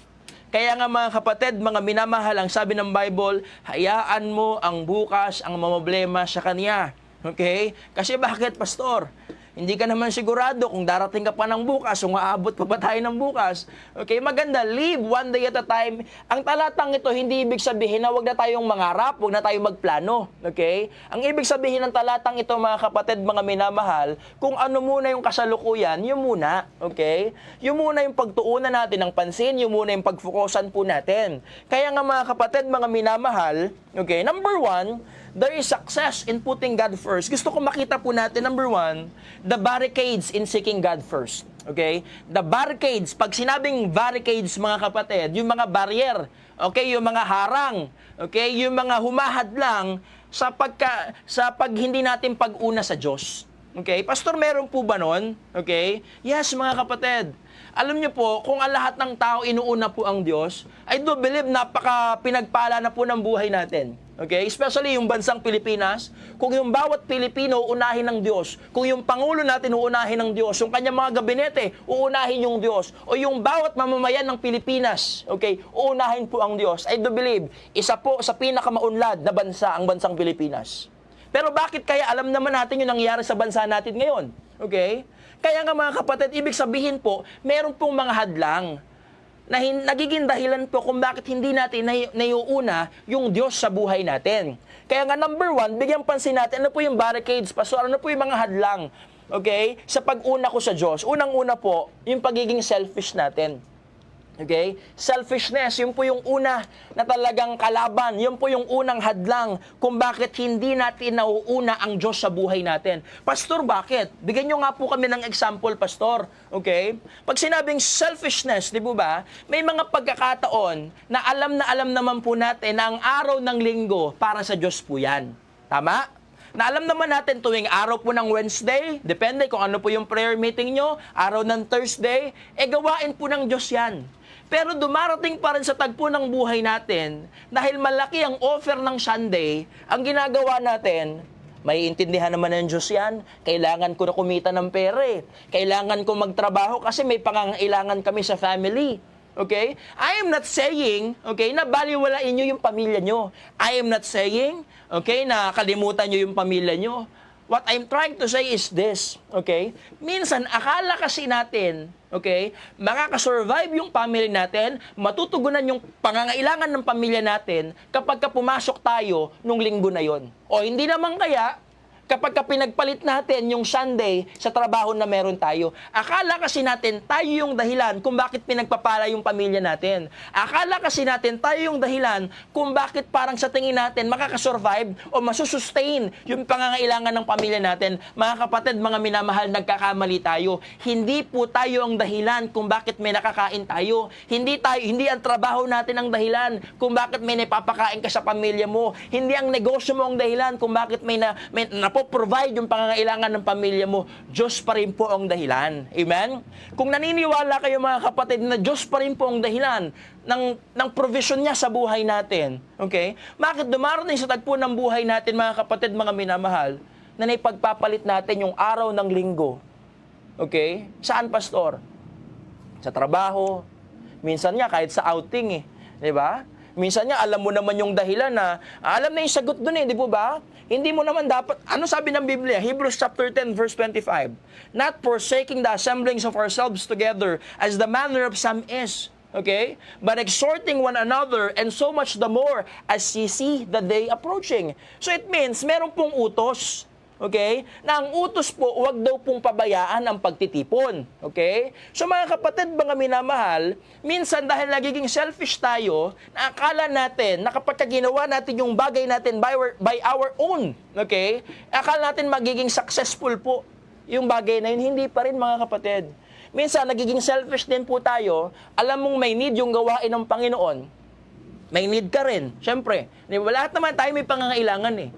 Kaya nga mga kapatid, mga minamahal, ang sabi ng Bible, hayaan mo ang bukas ang mamblema sa Kanya. Okay? Kasi bakit, Pastor? Hindi ka naman sigurado kung darating ka pa ng bukas, kung aabot pa ba tayo ng bukas. Okay, maganda, live one day at a time. Ang talatang ito, hindi ibig sabihin na wag na tayong mangarap, wag na tayong magplano. Okay? Ang ibig sabihin ng talatang ito, mga kapatid, mga minamahal, kung ano muna yung kasalukuyan, yun muna. Okay? Yun muna yung pagtuunan natin ng pansin, yun muna yung pagfokusan po natin. Kaya nga mga kapatid, mga minamahal, okay, number one, there is success in putting God first. Gusto ko makita po natin, number one, the barricades in seeking God first. Okay? The barricades, pag sinabing barricades, mga kapatid, yung mga barrier, okay, yung mga harang, okay, yung mga humahadlang sa pag hindi natin pag-una sa Diyos. Okay? Pastor, meron po ba nun? Okay? Yes, mga kapatid. Alam niyo po, kung ang lahat ng tao inuuna po ang Diyos, I do believe napaka pinagpala na po ng buhay natin. Okay? Especially yung bansang Pilipinas, kung yung bawat Pilipino uunahin ng Diyos, kung yung Pangulo natin uunahin ng Diyos, yung kanyang mga gabinete uunahin yung Diyos, o yung bawat mamamayan ng Pilipinas, okay, uunahin po ang Diyos, I do believe, isa po sa pinakamaunlad na bansa ang bansang Pilipinas. Pero bakit kaya alam naman natin yung nangyayari sa bansa natin ngayon? Okay? Kaya nga mga kapatid, ibig sabihin po, meron pong mga hadlang na nagiging dahilan po kung bakit hindi natin naiuuna yung Diyos sa buhay natin. Kaya nga number one, bigyan pansin natin, ano po yung barricades, Pastor? Ano po yung mga hadlang? Okay? Sa pag-una ko sa Diyos. Unang-una po, yung pagiging selfish natin. Okay? Selfishness, yun po yung una na talagang kalaban. Yun po yung unang hadlang kung bakit hindi natin nauuna ang Diyos sa buhay natin. Pastor, bakit? Bigyan nyo nga po kami ng example, Pastor. Okay? Pag sinabing selfishness, di po ba, may mga pagkakataon na alam naman po natin na ang araw ng linggo para sa Diyos po yan. Tama? Na alam naman natin tuwing araw po ng Wednesday, depende kung ano po yung prayer meeting nyo, araw ng Thursday, gawain po ng Diyos yan. Pero dumarating pa rin sa tagpo ng buhay natin, dahil malaki ang offer ng Sunday, ang ginagawa natin, may intindihan naman ng Diyos yan, kailangan ko na kumita ng pera eh. Kailangan ko magtrabaho kasi may pangangailangan kami sa family. Okay? I am not saying, okay, na baliwalain nyo yung pamilya nyo. I am not saying, okay, na kalimutan nyo yung pamilya nyo. What I'm trying to say is this, okay? Minsan, akala kasi natin, okay, makakasurvive yung family natin, matutugunan yung pangangailangan ng pamilya natin kapag pumasok tayo nung linggo na yon. O hindi naman kaya, kapag pinagpalit natin yung Sunday sa trabaho na meron tayo. Akala kasi natin tayo yung dahilan kung bakit pinagpapala yung pamilya natin. Akala kasi natin tayo yung dahilan kung bakit parang sa tingin natin makakasurvive o masusustain yung pangangailangan ng pamilya natin. Mga kapatid, mga minamahal, nagkakamali tayo. Hindi po tayo ang dahilan kung bakit may nakakain tayo. Hindi ang trabaho natin ang dahilan kung bakit may napapakain ka sa pamilya mo. Hindi ang negosyo mo ang dahilan kung bakit may provide yung pangangailangan ng pamilya mo. Diyos pa rin po ang dahilan. Amen? Kung naniniwala kayo mga kapatid na Diyos pa rin po ang dahilan ng provision niya sa buhay natin, okay? Bakit dumarating sa tagpo ng buhay natin mga kapatid, mga minamahal, na naipagpapalit natin yung araw ng linggo. Okay? Saan, pastor? Sa trabaho. Minsan nga, kahit sa outing eh. Di ba? Minsan nga, alam mo naman yung dahilan na, alam na yung sagot dun eh, di po ba? Hindi mo naman dapat, ano sabi ng Biblia? Hebrews chapter 10 verse 25. Not forsaking the assemblings of ourselves together as the manner of some is. Okay? But exhorting one another, and so much the more as ye see the day approaching. So it means, meron pong utos. Okay? Na ang utos po, huwag daw pong pabayaan ang pagtitipon. Okay? So mga kapatid, mga minamahal, minsan dahil nagiging selfish tayo, naakala natin na kapag ginawa natin yung bagay natin by our own, okay? Akala natin magiging successful po yung bagay na yun. Hindi pa rin, mga kapatid. Minsan, nagiging selfish din po tayo. Alam mong may need yung gawain ng Panginoon. May need ka rin. Siyempre, lahat naman tayo may pangangailangan eh.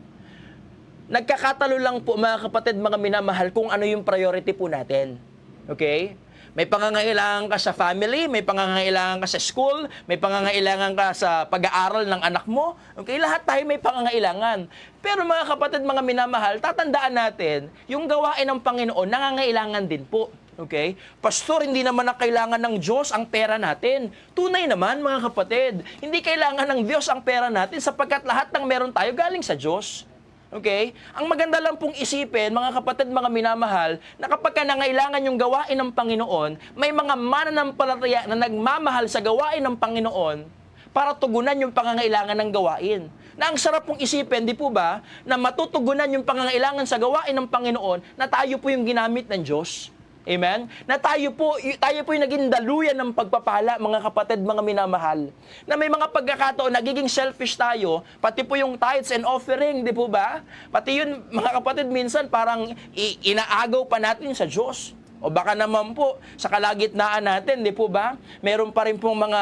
Nagkakatalo lang po, mga kapatid, mga minamahal, kung ano yung priority po natin. Okay? May pangangailangan ka sa family, may pangangailangan ka sa school, may pangangailangan ka sa pag-aaral ng anak mo. Okay? Lahat tayo may pangangailangan. Pero mga kapatid, mga minamahal, tatandaan natin, yung gawain ng Panginoon, nangangailangan din po. Okay? Pastor, hindi naman na kailangan ng Diyos ang pera natin. Tunay naman, mga kapatid. Hindi kailangan ng Diyos ang pera natin sapagkat lahat ng meron tayo galing sa Diyos. Okay? Ang maganda lang pong isipin, mga kapatid, mga minamahal, na kapag nangailangan yung gawain ng Panginoon, may mga mananampalataya na nagmamahal sa gawain ng Panginoon para tugunan yung pangangailangan ng gawain. Na ang sarap pong isipin, di po ba, na matutugunan yung pangangailangan sa gawain ng Panginoon na tayo po yung ginamit ng Diyos. Amen? Na tayo po yung naging daluyan ng pagpapala, mga kapatid, mga minamahal. Na may mga pagkakataon, nagiging selfish tayo, pati po yung tithes and offering, di po ba? Pati yun, mga kapatid, minsan parang inaagaw pa natin sa Diyos. O baka naman po, sa kalagitnaan natin, di po ba? Meron pa rin pong mga,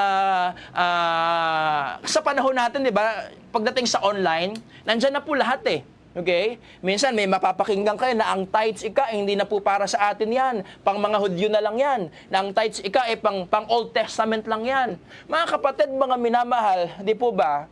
sa panahon natin, di ba? Pagdating sa online, nandyan na po lahat eh. Okay? Minsan may mapapakinggan kayo na ang tithes hindi na po para sa atin yan. Pang mga Hudyo na lang yan. Na ang tithes pang Old Testament lang yan. Mga kapatid, mga minamahal, di po ba?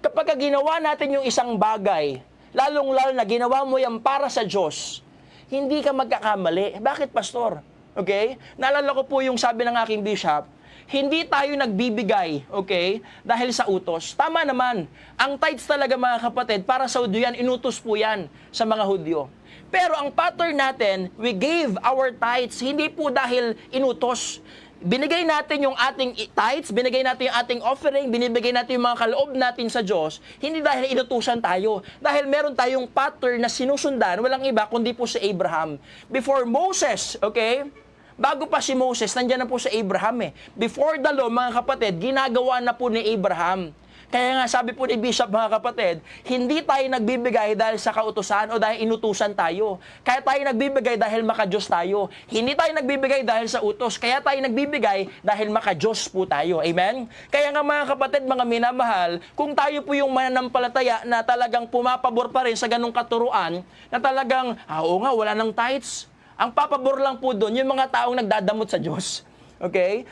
Kapag ginawa natin yung isang bagay, lalong-lalo na ginawa mo yan para sa Diyos, hindi ka magkakamali. Bakit, pastor? Okay? Naalala ko po yung sabi ng aking bishop, hindi tayo nagbibigay, okay, dahil sa utos. Tama naman, ang tithes talaga, mga kapatid, para sa Hudyo yan, inutos po yan sa mga Hudyo. Pero ang pattern natin, we gave our tithes, hindi po dahil inutos. Binigay natin yung ating tithes, binigay natin yung ating offering, binibigay natin yung mga kaloob natin sa Diyos, hindi dahil inutusan tayo. Dahil meron tayong pattern na sinusundan, walang iba kundi po si Abraham. Before Moses, okay, bago pa si Moses, nandyan na po sa Abraham eh. Before the law, mga kapatid, ginagawa na po ni Abraham. Kaya nga sabi po ni Bishop, mga kapatid, hindi tayo nagbibigay dahil sa kautusan o dahil inutusan tayo. Kaya tayo nagbibigay dahil maka-Diyos tayo. Hindi tayo nagbibigay dahil sa utos. Kaya tayo nagbibigay dahil maka-Diyos po tayo. Amen? Kaya nga, mga kapatid, mga minamahal, kung tayo po yung mananampalataya na talagang pumapabor pa rin sa ganung katuruan, na talagang, oo nga, wala nang tithes. Ang papabor lang po doon, yung mga taong nagdadamot sa Diyos. Okay?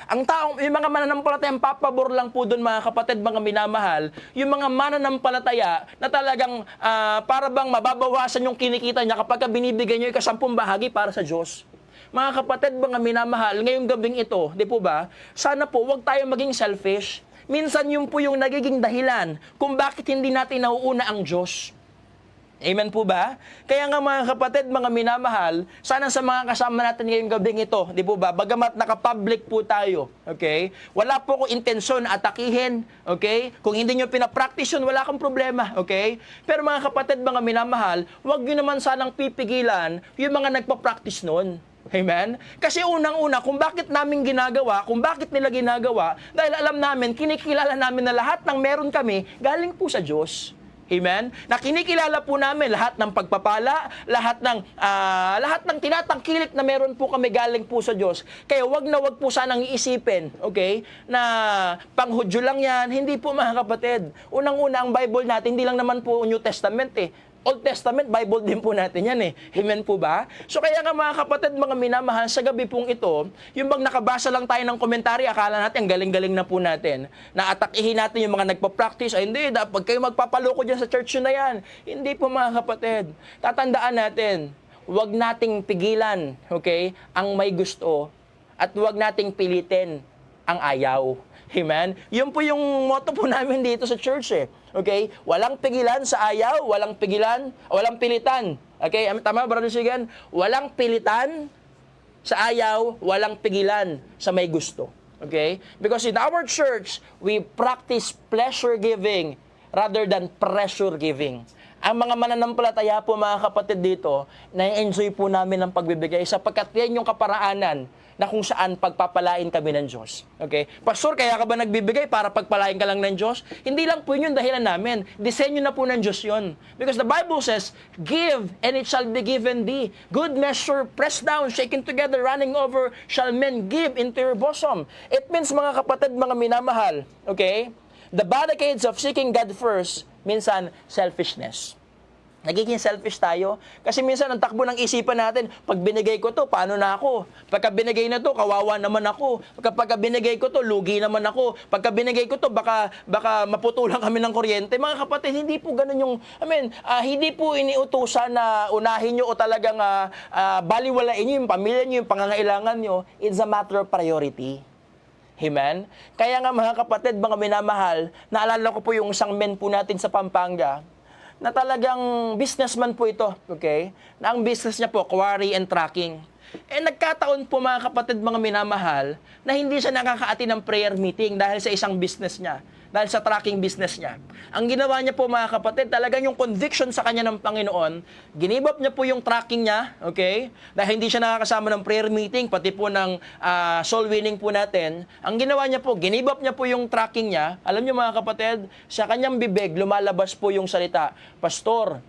Yung mga mananampalataya, ang papabor lang po doon, mga kapatid, mga minamahal, yung mga mananampalataya na talagang para bang mababawasan yung kinikita niya kapag binibigay niyo yung 10 bahagi para sa Diyos. Mga kapatid, mga minamahal, ngayong gabing ito, di po ba, sana po, huwag tayo maging selfish. Minsan yun po yung nagiging dahilan kung bakit hindi natin nauuna ang Diyos. Amen po ba? Kaya nga, mga kapatid, mga minamahal, sana sa mga kasama natin ngayong gabing ito, di po ba? Bagamat naka-public po tayo, okay? Wala po kong intensyon atakihin, okay? Kung hindi nyo pinapractice yun, wala kang problema, okay? Pero mga kapatid, mga minamahal, huwag nyo naman sanang pipigilan yung mga nagpa-practice nun. Amen? Kasi unang-una, kung bakit namin ginagawa, kung bakit nila ginagawa, dahil alam namin, kinikilala namin na lahat ng meron kami, galing po sa Diyos. Amen? Na kinikilala po namin lahat ng pagpapala, lahat ng tinatangkilik na meron po kami galing po sa Diyos. Kaya wag po sanang iisipin, okay, na panghudyo lang yan. Hindi po, mga kapatid. Unang-una, ang Bible natin, hindi lang naman po New Testament eh. Old Testament, Bible din po natin yan eh. Amen po ba? So kaya nga mga kapatid, mga minamahal, sa gabi pong ito, yung bang nakabasa lang tayo ng komentary, akala natin, ang galing-galing na po natin. Naatakihin natin yung mga nagpa-practice, ay hindi, pag kayo magpapaloko dyan sa church yun na yan. Hindi po mga kapatid. Tatandaan natin, huwag nating pigilan, okay, ang may gusto, at huwag nating pilitin ang ayaw. Amen? Yun po yung motto po namin dito sa church eh. Okay? Walang pigilan sa ayaw, walang pilitan. Okay? Tama, Brother Sigan? Walang pilitan sa ayaw, walang pigilan sa may gusto. Okay? Because in our church, we practice pleasure giving rather than pressure giving. Ang mga mananampalataya po, mga kapatid dito, na-enjoy po namin ang pagbibigay sapagkat yan yung kaparaanan na kung saan pagpapalain kami ng Diyos. Okay? Pastor, kaya ka ba nagbibigay para pagpalain ka lang ng Diyos? Hindi lang po yun yung dahilan namin. Disenyo na po ng Diyos yun. Because the Bible says, give and it shall be given thee. Good measure, pressed down, shaken together, running over, shall men give into your bosom. It means, mga kapatid, mga minamahal, okay? The barricades of seeking God first, minsan, selfishness. Nagiging selfish tayo. Kasi minsan, ang takbo ng isipan natin, pag binigay ko to, paano na ako? Pagka binigay na to, kawawa naman ako. Pagka binigay ko to, lugi naman ako. Pagka binigay ko to, baka maputulan kami ng kuryente. Mga kapatid, hindi po ganun yung, hindi po iniutusan na unahin nyo o talagang baliwalain nyo yung pamilya nyo, yung pangangailangan nyo. It's a matter of priority. Amen? Kaya nga mga kapatid, mga minamahal, naalala ko po yung isang men po natin sa Pampanga, na talagang businessman po ito, okay? Na ang business niya po, quarry and trucking. Nagkataon po mga kapatid, mga minamahal, na hindi siya nakakaati ng prayer meeting dahil sa isang business niya, dahil sa trucking business niya. Ang ginawa niya po mga kapatid, talagang yung conviction sa kanya ng Panginoon, ginibap niya po yung trucking niya, okay? Dahil hindi siya nakakasama ng prayer meeting, pati po ng soul winning po natin. Ang ginawa niya po, ginibap niya po yung trucking niya. Alam niyo mga kapatid, sa kanyang bibig, lumalabas po yung salita, Pastor,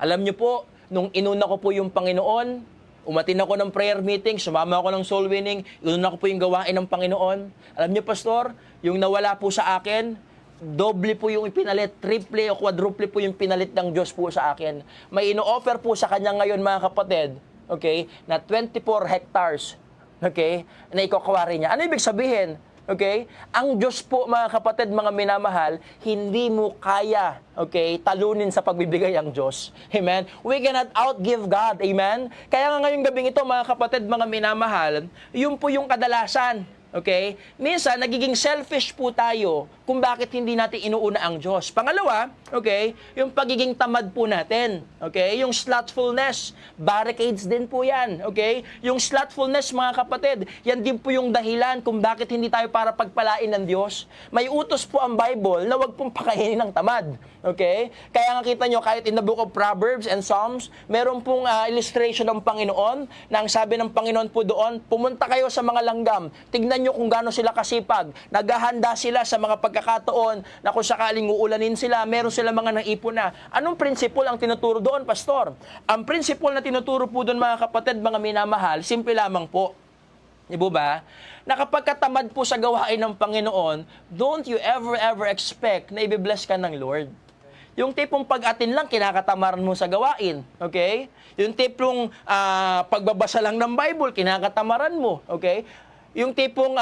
alam niyo po, nung inuna ko po yung Panginoon, umatin ako ng prayer meeting, sumama ako ng soul winning, inuna ko po yung gawain ng Panginoon. Alam niyo, Pastor, yung nawala po sa akin, doble po yung ipinalit, triple o quadruple po yung pinalit ng Diyos po sa akin. May ino-offer po sa kanya ngayon, mga kapatid, okay, na 24 hectares, okay, na ikakawari niya. Ano ibig sabihin? Okay? Ang Diyos po, mga kapatid, mga minamahal, hindi mo kaya, okay, talunin sa pagbibigay ang Diyos. Amen? We cannot outgive God. Amen? Kaya nga ngayong gabing ito, mga kapatid, mga minamahal, yun po yung kadalasan. Okay? Minsan, nagiging selfish po tayo kung bakit hindi natin inuuna ang Diyos. Pangalawa, okay, yung pagiging tamad po natin. Okay? Yung slothfulness, barricades din po yan. Okay? Yung slothfulness, mga kapatid, yan din po yung dahilan kung bakit hindi tayo para pagpalain ng Diyos. May utos po ang Bible na wag pong pakainin ng tamad. Okay? Kaya nga kita nyo, kahit in the book of Proverbs and Psalms, meron pong illustration ng Panginoon na ang sabi ng Panginoon po doon, pumunta kayo sa mga langgam, tignan nyo kung gaano sila kasipag, naghahanda sila sa mga pagkakataon na kung sakaling uulanin sila, meron sila mga naipon na. Anong principle ang tinuturo doon, Pastor? Ang principle na tinuturo po doon, mga kapatid, mga minamahal, simple lamang po. Di ba? Na kapag katamad po sa gawain ng Panginoon, don't you ever expect na i-bless ka ng Lord. Yung tipong pag-atin lang, kinakatamaran mo sa gawain. Okay? Yung tipong pagbabasa lang ng Bible, kinakatamaran mo. Okay? Yung tipong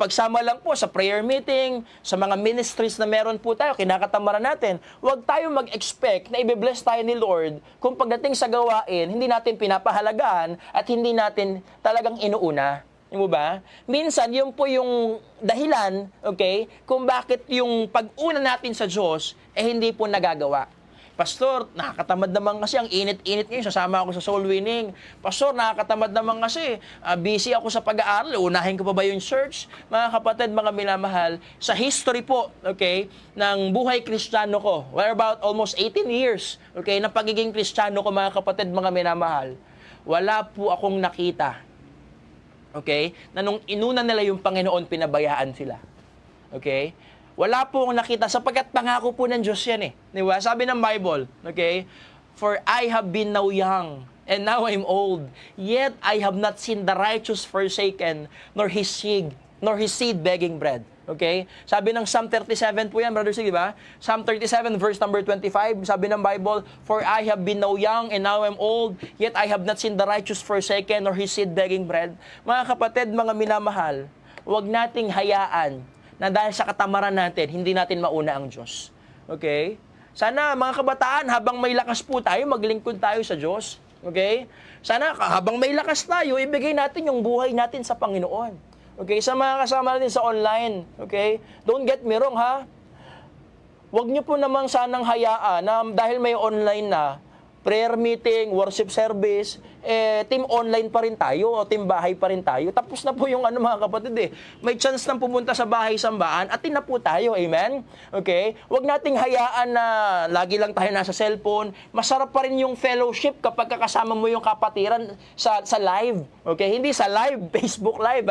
pagsama lang po sa prayer meeting, sa mga ministries na meron po tayo, kinakatamaran natin. Huwag tayo mag-expect na i-bless tayo ni Lord kung pagdating sa gawain, hindi natin pinapahalagahan at hindi natin talagang inuuna. Mo ba? Minsan, yun po yung dahilan, okay, kung bakit yung pag-una natin sa Diyos, hindi po nagagawa. Pastor, nakakatamad naman kasi, ang init-init ngayon, sasama ako sa soul winning. Pastor, nakakatamad naman kasi, busy ako sa pag-aaral, unahin ko pa ba yung church? Mga kapatid, mga minamahal, sa history po, okay, ng buhay Kristiyano ko, where about almost 18 years, okay, na pagiging Kristiyano ko, mga kapatid, mga minamahal, wala po akong nakita, okay, na nung inuna nila yung Panginoon, pinabayaan sila. Okay? Wala po akong nakita sapagkat pangako po ng Diyos yan eh. Diba? Sabi ng Bible, okay? For I have been now young, and now I'm old, yet I have not seen the righteous forsaken, nor his seed begging bread. Okay? Sabi ng Psalm 37 po yan, Brother Sig, di ba? Psalm 37 verse number 25, sabi ng Bible, "For I have been now young and now am old, yet I have not seen the righteous forsaken or his seed begging bread." Mga kapatid, mga minamahal, huwag nating hayaan na dahil sa katamaran natin, hindi natin mauna ang Diyos. Okay? Sana mga kabataan, habang may lakas po tayo, maglingkod tayo sa Diyos. Okay? Sana habang may lakas tayo, ibigay natin yung buhay natin sa Panginoon. Okay, sa mga kasama natin sa online, okay? Don't get me wrong, ha? Huwag niyo po namang sanang hayaan na dahil may online na, prayer meeting, worship service, team online pa rin tayo o team bahay pa rin tayo. Tapos na po yung mga kapatid May chance nang pumunta sa bahay sambaan, atin na po tayo, amen? Okay? Huwag nating hayaan na lagi lang tayo nasa cellphone. Masarap pa rin yung fellowship kapag kakasama mo yung kapatiran sa live. Okay? Hindi sa live, Facebook live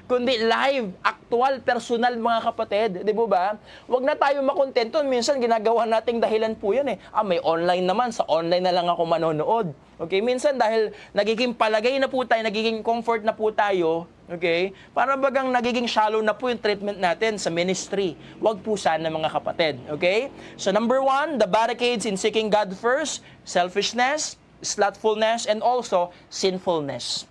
kundi live, actual, personal mga kapatid. Di ba? Huwag na tayo makontento. Minsan ginagawa nating dahilan po yan may online naman, sa online na lang ako manonood. Okay, minsan dahil nagiging palagay na po tayo, nagiging comfort na po tayo, okay, para bagang nagiging shallow na po yung treatment natin sa ministry. Huwag po sana mga kapatid, okay? So number 1, the barricades in seeking God first, selfishness, slothfulness, and also sinfulness.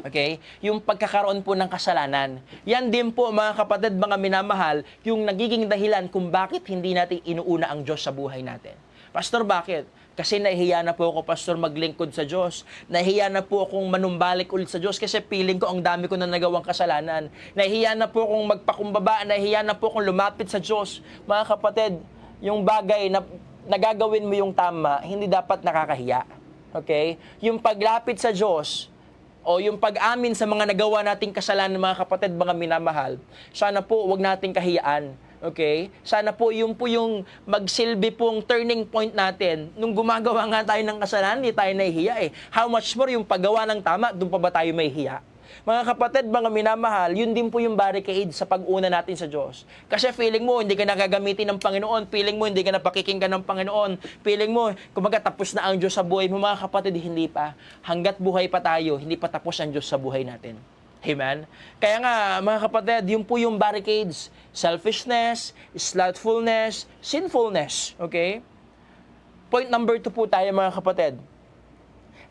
Okay? Yung pagkakaroon po ng kasalanan. Yan din po mga kapatid, mga minamahal, yung nagiging dahilan kung bakit hindi natin inuuna ang Diyos sa buhay natin. Pastor, bakit? Kasi nahihiya na po ako, Pastor, maglingkod sa Diyos. Nahihiya na po akong manumbalik ulit sa Diyos kasi feeling ko ang dami ko na nagawang kasalanan. Nahihiya na po akong magpakumbaba, nahihiya na po akong lumapit sa Diyos. Mga kapatid, yung bagay na nagagawin mo yung tama, hindi dapat nakakahiya. Okay? Yung paglapit sa Diyos, o yung pag-amin sa mga nagawa nating kasalanan, mga kapatid, mga minamahal, sana po wag nating kahiyaan. Okay? Sana po yung magsilbi pong turning point natin. Nung gumagawa nga tayo ng kasalanan, hindi tayo nahihiya How much more yung paggawa ng tama, doon pa ba tayo mahihiya? Mga kapatid, mga minamahal, yun din po yung barricade sa pag-una natin sa Diyos. Kasi feeling mo, hindi ka nakagamitin ng Panginoon. Feeling mo, hindi ka napakikinggan ng Panginoon. Feeling mo, kumaga tapos na ang Diyos sa buhay mo. Mga kapatid, hindi pa. Hanggat buhay pa tayo, hindi pa tapos ang Diyos sa buhay natin. Amen? Kaya nga, mga kapatid, yun po yung barricades. Selfishness, slothfulness, sinfulness. Okay? Point number 2 po tayo, mga kapatid.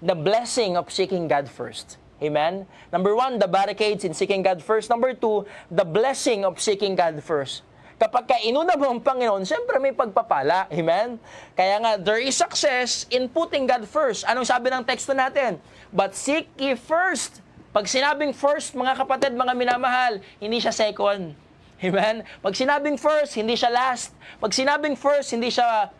The blessing of seeking God first. Amen? Number 1, the barricades in seeking God first. Number 2, the blessing of seeking God first. Kapag inuna mo ang Panginoon, siyempre may pagpapala. Amen? Kaya nga, there is success in putting God first. Anong sabi ng teksto natin? But seek ye first. Pag sinabing first, mga kapatid, mga minamahal, hindi siya second. Amen? Pag sinabing first, hindi siya last. Pag sinabing first, hindi siya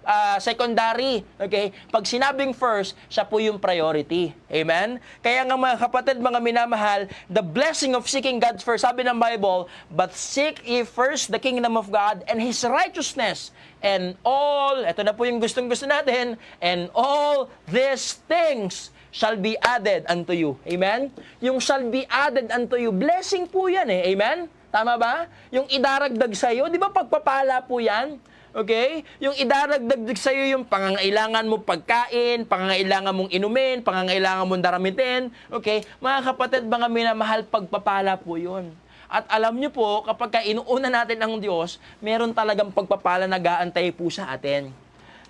secondary. Okay? Pag sinabing first, siya po yung priority. Amen? Kaya nga mga kapatid, mga minamahal, the blessing of seeking God first, sabi ng Bible, but seek ye first the kingdom of God and His righteousness. And all, ito na po yung gustong-gusto natin, and all these things shall be added unto you. Amen? Yung shall be added unto you, blessing po yan Amen? Tama ba? Yung idaragdag sa'yo, di ba pagpapala po yan? Okay? Yung idaragdag sa'yo yung pangangailangan mo pagkain, pangangailangan mong inumin, pangangailangan mong daramitin. Okay? Mga kapatid, mga minamahal, pagpapala po yun. At alam nyo po, kapag inuuna natin ang Diyos, meron talagang pagpapala na gaantay po sa atin.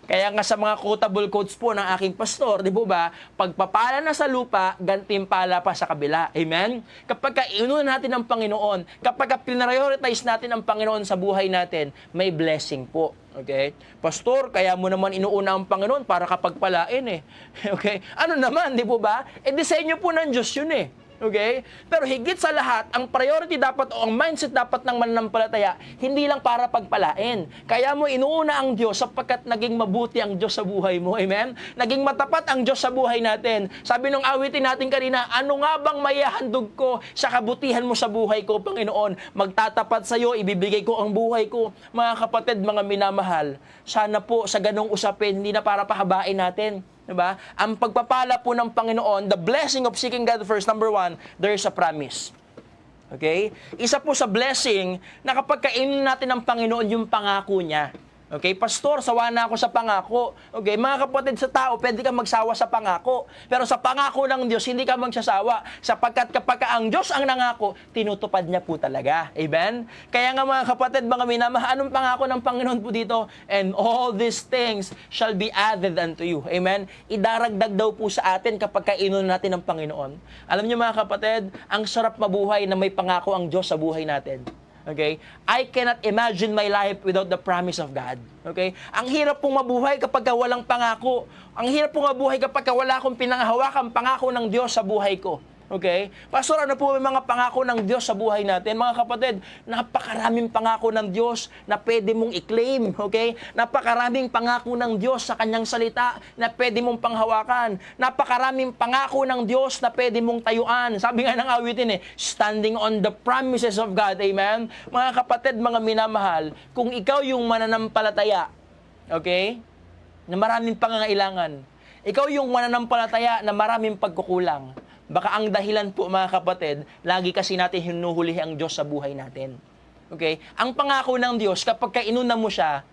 Kaya nga sa mga quotable quotes po ng aking pastor, di ba, pagpapala na sa lupa, gantimpala pa sa kabila. Amen? Kapag inuuna natin ang Panginoon, kapag prioritize natin ang Panginoon sa buhay natin, may blessing po. Okay? Pastor, kaya mo naman inuuna ang Panginoon para kapagpalain Okay? Ano naman, di ba? Disenyo po ng Diyos yun Okay? Pero higit sa lahat, ang priority dapat o ang mindset dapat ng mananampalataya, hindi lang para pagpalain. Kaya mo inuuna ang Diyos sapagkat naging mabuti ang Diyos sa buhay mo. Amen? Naging matapat ang Diyos sa buhay natin. Sabi nung awitin natin kanina, ano nga bang maihahandog ko sa kabutihan mo sa buhay ko, Panginoon? Magtatapat sa iyo, ibibigay ko ang buhay ko. Mga kapatid, mga minamahal, sana po sa ganong usapin, hindi na para pahabain natin. Diba? Ang pagpapala po ng Panginoon, the blessing of seeking God first, number 1, there is a promise. Okay? Isa po sa blessing na kapag kainin natin ng Panginoon yung pangako niya. Okay, pastor, sawa na ako sa pangako. Okay, mga kapatid, sa tao, pwede ka magsawa sa pangako. Pero sa pangako ng Diyos, hindi ka magsasawa. Sapagkat kapag ang Diyos ang nangako, tinutupad niya po talaga. Amen? Kaya nga mga kapatid, mga minamahal, anong pangako ng Panginoon po dito? And all these things shall be added unto you. Amen? Idaragdag daw po sa atin kapag kainon natin ng Panginoon. Alam niyo mga kapatid, ang sarap mabuhay na may pangako ang Diyos sa buhay natin. Okay? I cannot imagine my life without the promise of God. Okay? Ang hirap pong mabuhay kapag walang pangako. Ang hirap pong mabuhay kapag wala akong pinanghahawakan pangako ng Diyos sa buhay ko. Okay? Pastor, ano po may mga pangako ng Diyos sa buhay natin? Mga kapatid, napakaraming pangako ng Diyos na pwede mong i-claim. Okay? Napakaraming pangako ng Diyos sa kanyang salita na pwede mong panghawakan. Napakaraming pangako ng Diyos na pwede mong tayuan. Sabi nga ng awitin standing on the promises of God. Amen? Mga kapatid, mga minamahal, kung ikaw yung mananampalataya, okay, na maraming pangangailangan, ikaw yung mananampalataya na maraming pagkukulang, baka ang dahilan po mga kapatid, lagi kasi natin hinuhuli ang Diyos sa buhay natin. Okay? Ang pangako ng Diyos, kapag kainuna mo siya,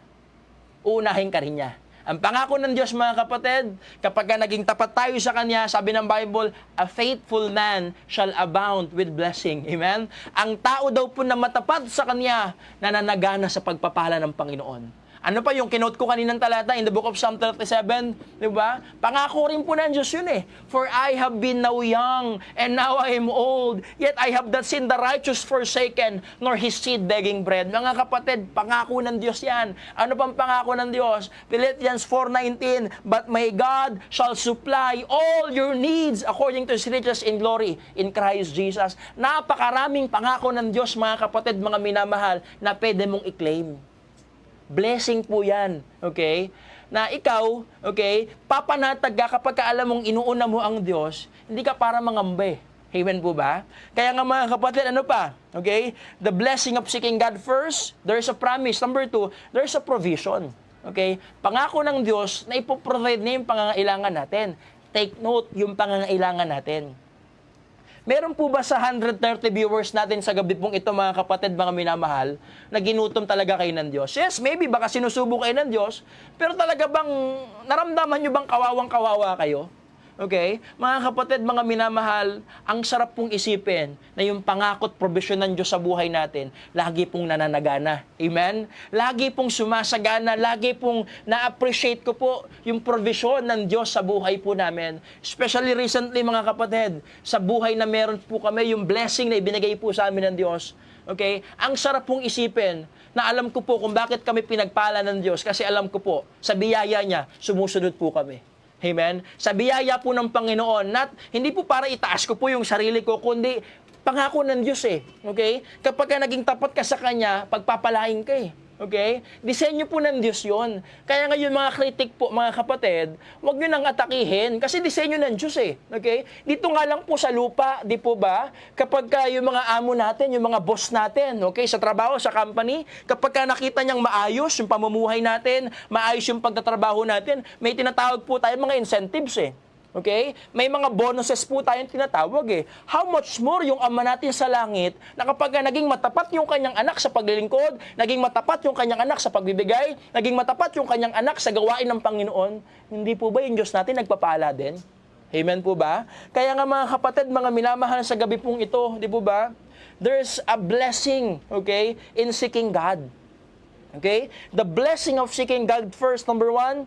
uunahin ka rin niya. Ang pangako ng Diyos mga kapatid, kapag naging tapat tayo sa Kanya, sabi ng Bible, a faithful man shall abound with blessing. Amen? Ang tao daw po na matapat sa Kanya, nananagana sa pagpapala ng Panginoon. Ano pa yung kinote ko kaninang talata in the book of Psalm 37, di ba? Pangako rin po ng Diyos yun For I have been now young, and now I am old, yet I have not seen the righteous forsaken, nor his seed begging bread. Mga kapatid, pangako ng Diyos yan. Ano pang pangako ng Diyos? Philippians 4:19, but my God shall supply all your needs according to his riches in glory in Christ Jesus. Napakaraming pangako ng Diyos, mga kapatid, mga minamahal, na pwede mong i-claim. Blessing po yan, okay? Na ikaw, okay, papanatag ka kapag alam mong inuuna mo ang Diyos, hindi ka para mangambe. Amen po ba? Kaya nga mga kapatid, ano pa? Okay? The blessing of seeking God first, there is a promise. Number 2, there is a provision. Okay? Pangako ng Diyos na ipoprovide niya yung pangangailangan natin. Take note, yung pangangailangan natin. Meron po ba sa 130 viewers natin sa gabi pong ito, mga kapatid, mga minamahal, na ginutom talaga kayo ng Diyos? Yes, maybe baka sinusubo kayo ng Diyos, pero talaga bang naramdaman nyo bang kawawang-kawawa kayo? Okay? Mga kapatid, mga minamahal, ang sarap pong isipin na yung pangakot provision ng Diyos sa buhay natin, lagi pong nananagana. Amen? Lagi pong sumasagana, lagi pong na-appreciate ko po yung provision ng Diyos sa buhay po namin. Especially recently, mga kapatid, sa buhay na meron po kami, yung blessing na ibinigay po sa amin ng Diyos. Okay? Ang sarap pong isipin na alam ko po kung bakit kami pinagpala ng Diyos, kasi alam ko po, sa biyaya niya, sumusunod po kami. Amen? Sa biyaya po ng Panginoon, hindi po para itaas ko po yung sarili ko, kundi pangako ng Diyos Okay? Kapag naging tapat ka sa Kanya, pagpapalain ka Okay? Disenyo po ng Diyos yun. Kaya ngayon mga kritik po, mga kapatid, huwag nyo nang atakihin kasi disenyo ng Diyos Okay? Dito nga lang po sa lupa, di po ba? Kapag yung mga amo natin, yung mga boss natin, okay? Sa trabaho, sa company, kapag nakita niyang maayos yung pamumuhay natin, maayos yung pagtatrabaho natin, may tinatawag po tayo mga incentives Okay? May mga bonuses po tayong tinatawag How much more yung Ama natin sa langit na kapag naging matapat yung kanyang anak sa paglilingkod, naging matapat yung kanyang anak sa pagbibigay, naging matapat yung kanyang anak sa gawain ng Panginoon, hindi po ba yung Diyos natin nagpapala din? Amen po ba? Kaya nga mga kapatid, mga minamahal sa gabi pong ito, di po ba? There's a blessing, okay, in seeking God. Okay? The blessing of seeking God first, number 1,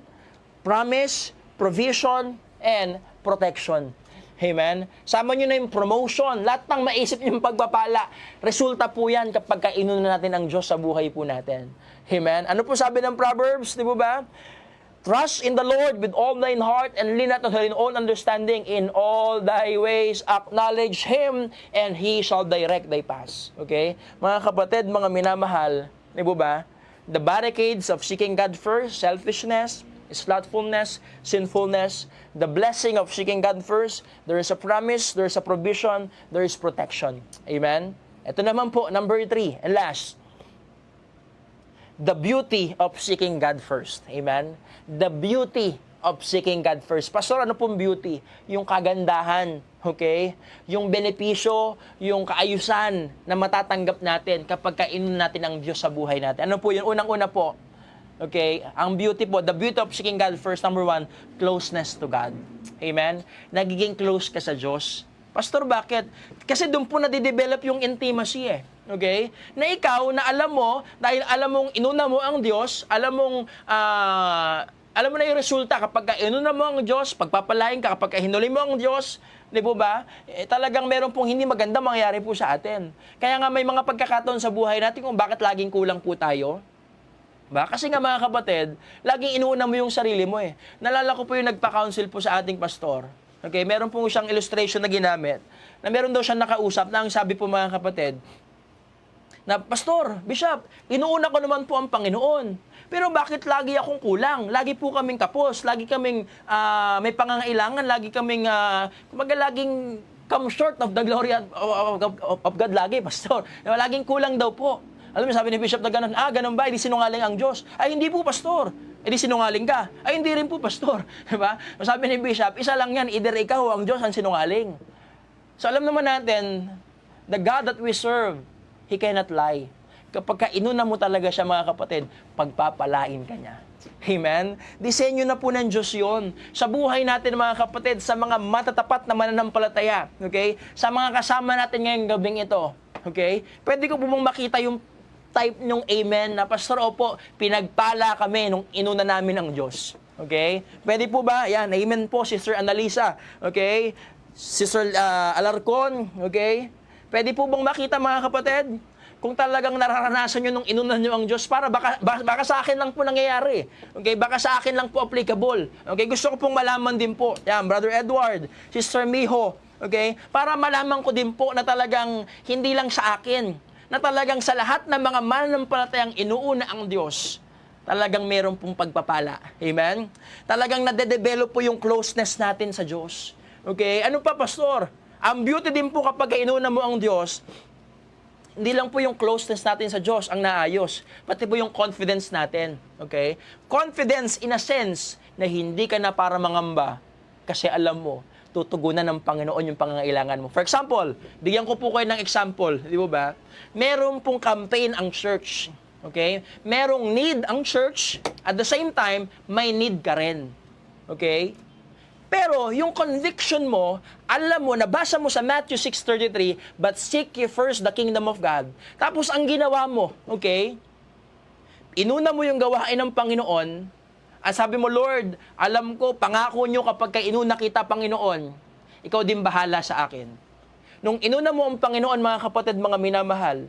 promise, provision, and protection. Amen? Sama nyo na yung promotion. Lahat ng maisip nyo yung pagpapala. Resulta po yan kapag kainuna natin ang Diyos sa buhay po natin. Amen? Ano po sabi ng Proverbs? Di ba ba? Trust in the Lord with all thine heart and lean not on thine own understanding. In all thy ways acknowledge Him and He shall direct thy paths. Okay? Mga kapatid, mga minamahal, di ba ba? The barricades of seeking God first, selfishness, slothfulness, sinfulness, the blessing of seeking God first, there is a promise, there is a provision, there is protection. Amen? Ito naman po, number 3, and last, the beauty of seeking God first. Amen? The beauty of seeking God first. Pastor, ano pong beauty? Yung kagandahan, okay? Yung benepisyo, yung kaayusan na matatanggap natin kapag kainon natin ang Diyos sa buhay natin. Ano po yun? Unang-una po, Okay? Ang beauty po, the beauty of seeking God first, number one, closeness to God. Amen? Nagiging close ka sa Diyos. Pastor, bakit? Kasi doon po nadidevelop yung intimacy eh. Okay? Na ikaw, na alam mo, dahil alam mong inuna mo ang Diyos, alam mo na yung resulta kapag inuna mo ang Diyos, pagpapalain ka, kapag hinuli mo ang Diyos, di po ba? Talagang meron pong hindi maganda mangyayari po sa atin. Kaya nga may mga pagkakataon sa buhay natin kung bakit laging kulang po tayo. Ba? Kasi nga mga kapatid, laging inuuna mo yung sarili mo eh. Nalala ko po yung nagpa-counsel po sa ating pastor. Okay, meron po siyang illustration na ginamit, na meron daw siyang nakausap na ang sabi po mga kapatid, na, Pastor, Bishop, inuuna ko naman po ang Panginoon. Pero bakit lagi akong kulang? Lagi po kaming kapos, lagi kaming may pangangailangan, lagi kaming, laging come short of the glory of God lagi, Pastor. Laging kulang daw po. Alam mo, sabi ni Bishop na gano'n, ganun ba? Hindi sinungaling ang Diyos. Ay, hindi po, Pastor. Hindi sinungaling ka. Ay, hindi rin po, Pastor. Diba? Sabi ni Bishop, isa lang yan, either ikaw o ang Diyos ang sinungaling. So, alam naman natin, the God that we serve, He cannot lie. Kapag inuna mo talaga siya, mga kapatid, pagpapalain ka niya. Amen? Disenyo na po ng Diyos yun. Sa buhay natin, mga kapatid, sa mga matatapat na mananampalataya, okay? Sa mga kasama natin ngayong gabing ito, okay? Pwede ko po mong makita yung type ng amen na, Pastor, opo, pinagpala kami nung inuna namin ang Diyos. Okay? Pwede po ba? Yan, amen po, Sister Annalisa. Okay? Sister Alarcon. Okay? Pwede po bang makita, mga kapatid? Kung talagang nararanasan nyo nung inuna nyo ang Diyos, baka sa akin lang po nangyayari. Okay? Baka sa akin lang po applicable. Okay? Gusto ko pong malaman din po. Yan, Brother Edward, Sister Miho. Okay? Para malaman ko din po na talagang hindi lang sa akin, na talagang sa lahat ng mga mananampalatayang inuuna ang Diyos, talagang meron pong pagpapala. Amen? Talagang nade-develop po yung closeness natin sa Diyos. Okay? Ano pa, Pastor? Ang beauty din po kapag inuna mo ang Diyos, hindi lang po yung closeness natin sa Diyos ang naayos, pati po yung confidence natin. Okay? Confidence in a sense na hindi ka na para mangamba kasi alam mo, tutugunan ng Panginoon yung pangangailangan mo. For example, bigyan ko po kayo ng example, di ba? Meron pong campaign ang church. Okay? Merong need ang church, at the same time, may need ka rin. Okay? Pero yung conviction mo, alam mo, nabasa mo sa Matthew 6:33, but seek ye first the kingdom of God. Tapos ang ginawa mo, okay? Inuna mo yung gawain ng Panginoon, at sabi mo, Lord, alam ko, pangako nyo kapag inuna kita, Panginoon, ikaw din bahala sa akin. Nung inuna mo ang Panginoon, mga kapatid, mga minamahal,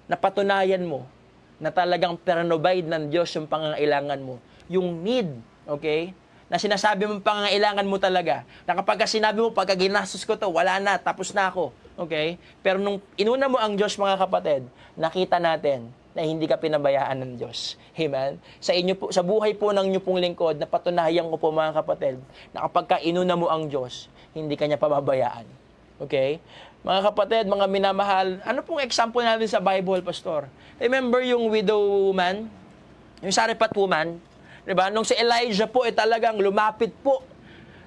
napatunayan mo na talagang provide ng Diyos yung pangangailangan mo. Yung need, okay? Na sinasabi mong pangangailangan mo talaga. Na kapag sinabi mo, pagka ginastos ko to, wala na, tapos na ako. Okay? Pero nung inuna mo ang Diyos, mga kapatid, nakita natin na hindi ka pinabayaan ng Diyos. Amen? Sa inyo po, sa buhay po ng inyo pong lingkod, napatunayan ko po, mga kapatid, na kapag inuna mo ang Diyos, hindi ka niya pababayaan. Okay? Mga kapatid, mga minamahal, ano pong example natin sa Bible, Pastor? Remember yung widow woman? Yung Sarephat woman? Diba? Nung si Elijah po, talagang lumapit po.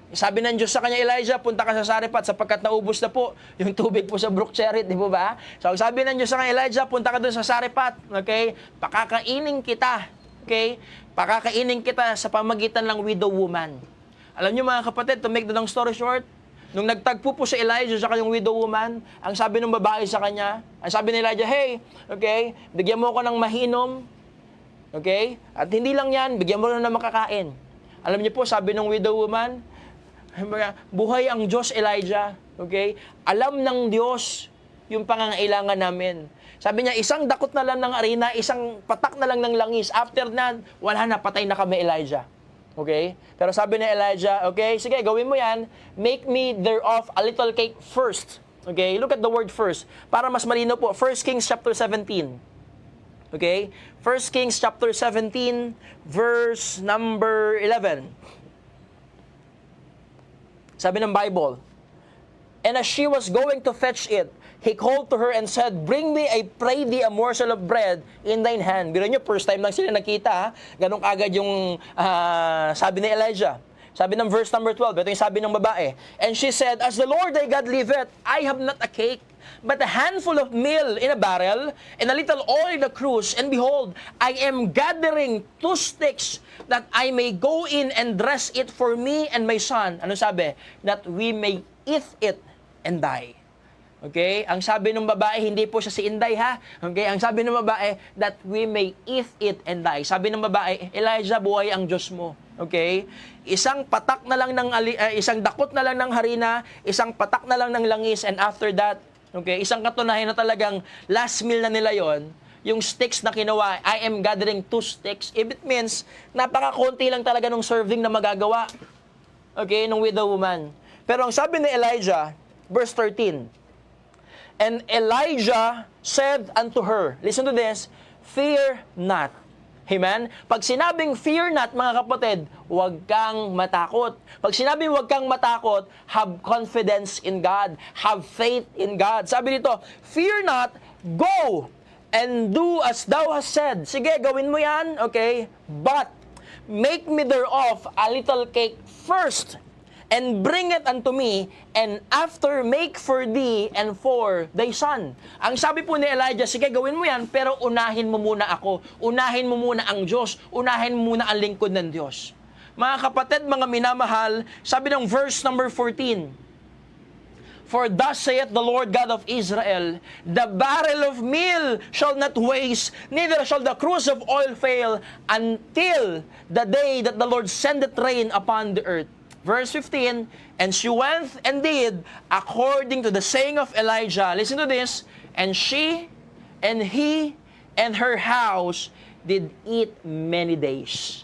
Sabi ng Diyos sa kanya, Elijah, punta ka sa Sarephat sapagkat naubos na po yung tubig po sa Brook Cherith, di ba ba? So, sabi ng Diyos sa kanya, Elijah, punta ka doon sa Sarephat, okay? Pakakainin kita, okay? Pakakainin kita sa pamagitan ng widow woman. Alam niyo mga kapatid, to make the long story short, nung nagtagpo po si Elijah sa kanyang widow woman, ang sabi ng babae sa kanya, ang sabi ni Elijah, hey, okay, bigyan mo ako ng mahinom, okay? At hindi lang yan, bigyan mo na ng makakain. Alam niyo po, sabi ng widow woman, buhay ang Diyos, Elijah. Okay? Alam ng Diyos yung pangangailangan namin. Sabi niya, isang dakot na lang ng arena, isang patak na lang ng langis. After na, wala na, patay na kami, Elijah. Okay? Pero sabi ni Elijah, okay, sige, gawin mo yan. Make me thereof a little cake first. Okay? Look at the word first. Para mas malino po, 1 Kings chapter 17. Okay? 1 Kings chapter 17, verse number 11. Sabi ng Bible, and as she was going to fetch it, he called to her and said, bring me, I pray thee, a morsel of bread in thine hand. Biro nyo, first time lang sila nakita, ha? Ganun kagad yung sabi ni Elijah. Sabi ng verse number 12, ito yung sabi ng babae. And she said, as the Lord thy God liveth, I have not a cake, but a handful of meal in a barrel, and a little oil in a cruse. And behold, I am gathering 2 sticks, that I may go in and dress it for me and my son. Ano sabi? That we may eat it and die. Okay? Ang sabi ng babae, hindi po siya si Inday, ha? Okay? Ang sabi ng babae, that we may eat it and die. Sabi ng babae, Elijah, buhay ang Diyos mo. Okay? Isang patak na lang isang dakot na lang ng harina, isang patak na lang ng langis, and after that, okay, isang katunayan na talagang last meal na nila yon, yung sticks na kinuha, I am gathering 2 sticks. It means, napaka-konti lang talaga ng serving na magagawa. Okay, ng widow woman. Pero ang sabi ni Elijah, verse 13, and Elijah said unto her, listen to this, fear not. Amen? Pag sinabing fear not, mga kapatid, huwag kang matakot. Pag sinabing huwag kang matakot, have confidence in God. Have faith in God. Sabi dito, fear not, go and do as thou hast said. Sige, gawin mo yan, okay? But, make me thereof a little cake first, and bring it unto me, and after make for thee and for thy son. Ang sabi po ni Elijah, sige, gawin mo yan, pero unahin mo muna ako. Unahin mo muna ang Diyos. Unahin mo muna ang lingkod ng Diyos. Mga kapatid, mga minamahal, sabi ng verse number 14, for thus saith the Lord God of Israel, the barrel of meal shall not waste, neither shall the cruse of oil fail, until the day that the Lord sendeth rain upon the earth. Verse 15, and she went and did according to the saying of Elijah. Listen to this. And she and he and her house did eat many days.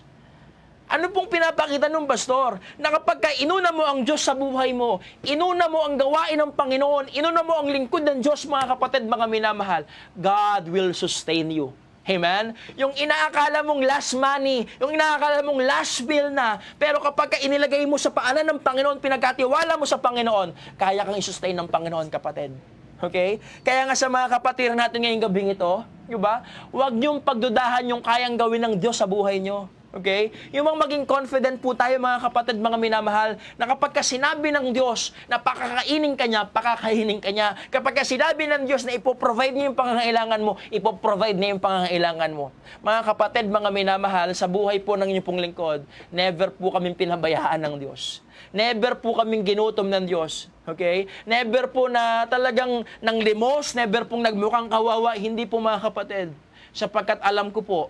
Ano pong pinapakita ng pastor? Na kapag inuna mo ang Diyos sa buhay mo, inuna mo ang gawain ng Panginoon, inuna mo ang lingkod ng Diyos, mga kapatid, mga minamahal, God will sustain you. Amen? Yung inaakala mong last money, yung inaakala mong last bill na, pero kapag inilagay mo sa paanan ng Panginoon, pinagkatiwala mo sa Panginoon, kaya kang i-sustain ng Panginoon, kapatid. Okay? Kaya nga sa mga kapatid natin ngayong gabing ito, diba? Huwag niyong pagdudahan yung kayang gawin ng Diyos sa buhay niyo. Okay? Yung maging confident po tayo, mga kapatid, mga minamahal, na kapag sinabi ng Diyos na pakakainin ka niya, pakakainin ka niya. Kapag sinabi ng Diyos na ipoprovide niya yung pangangailangan mo, ipoprovide niya yung pangangailangan mo. Mga kapatid, mga minamahal, sa buhay po ng inyong pong lingkod, never po kaming pinabayaan ng Diyos. Never po kaming ginutom ng Diyos. Okay? Never po na talagang ng limos, never pong nagmukhang kawawa, hindi po, mga kapatid. Sapagkat alam ko po,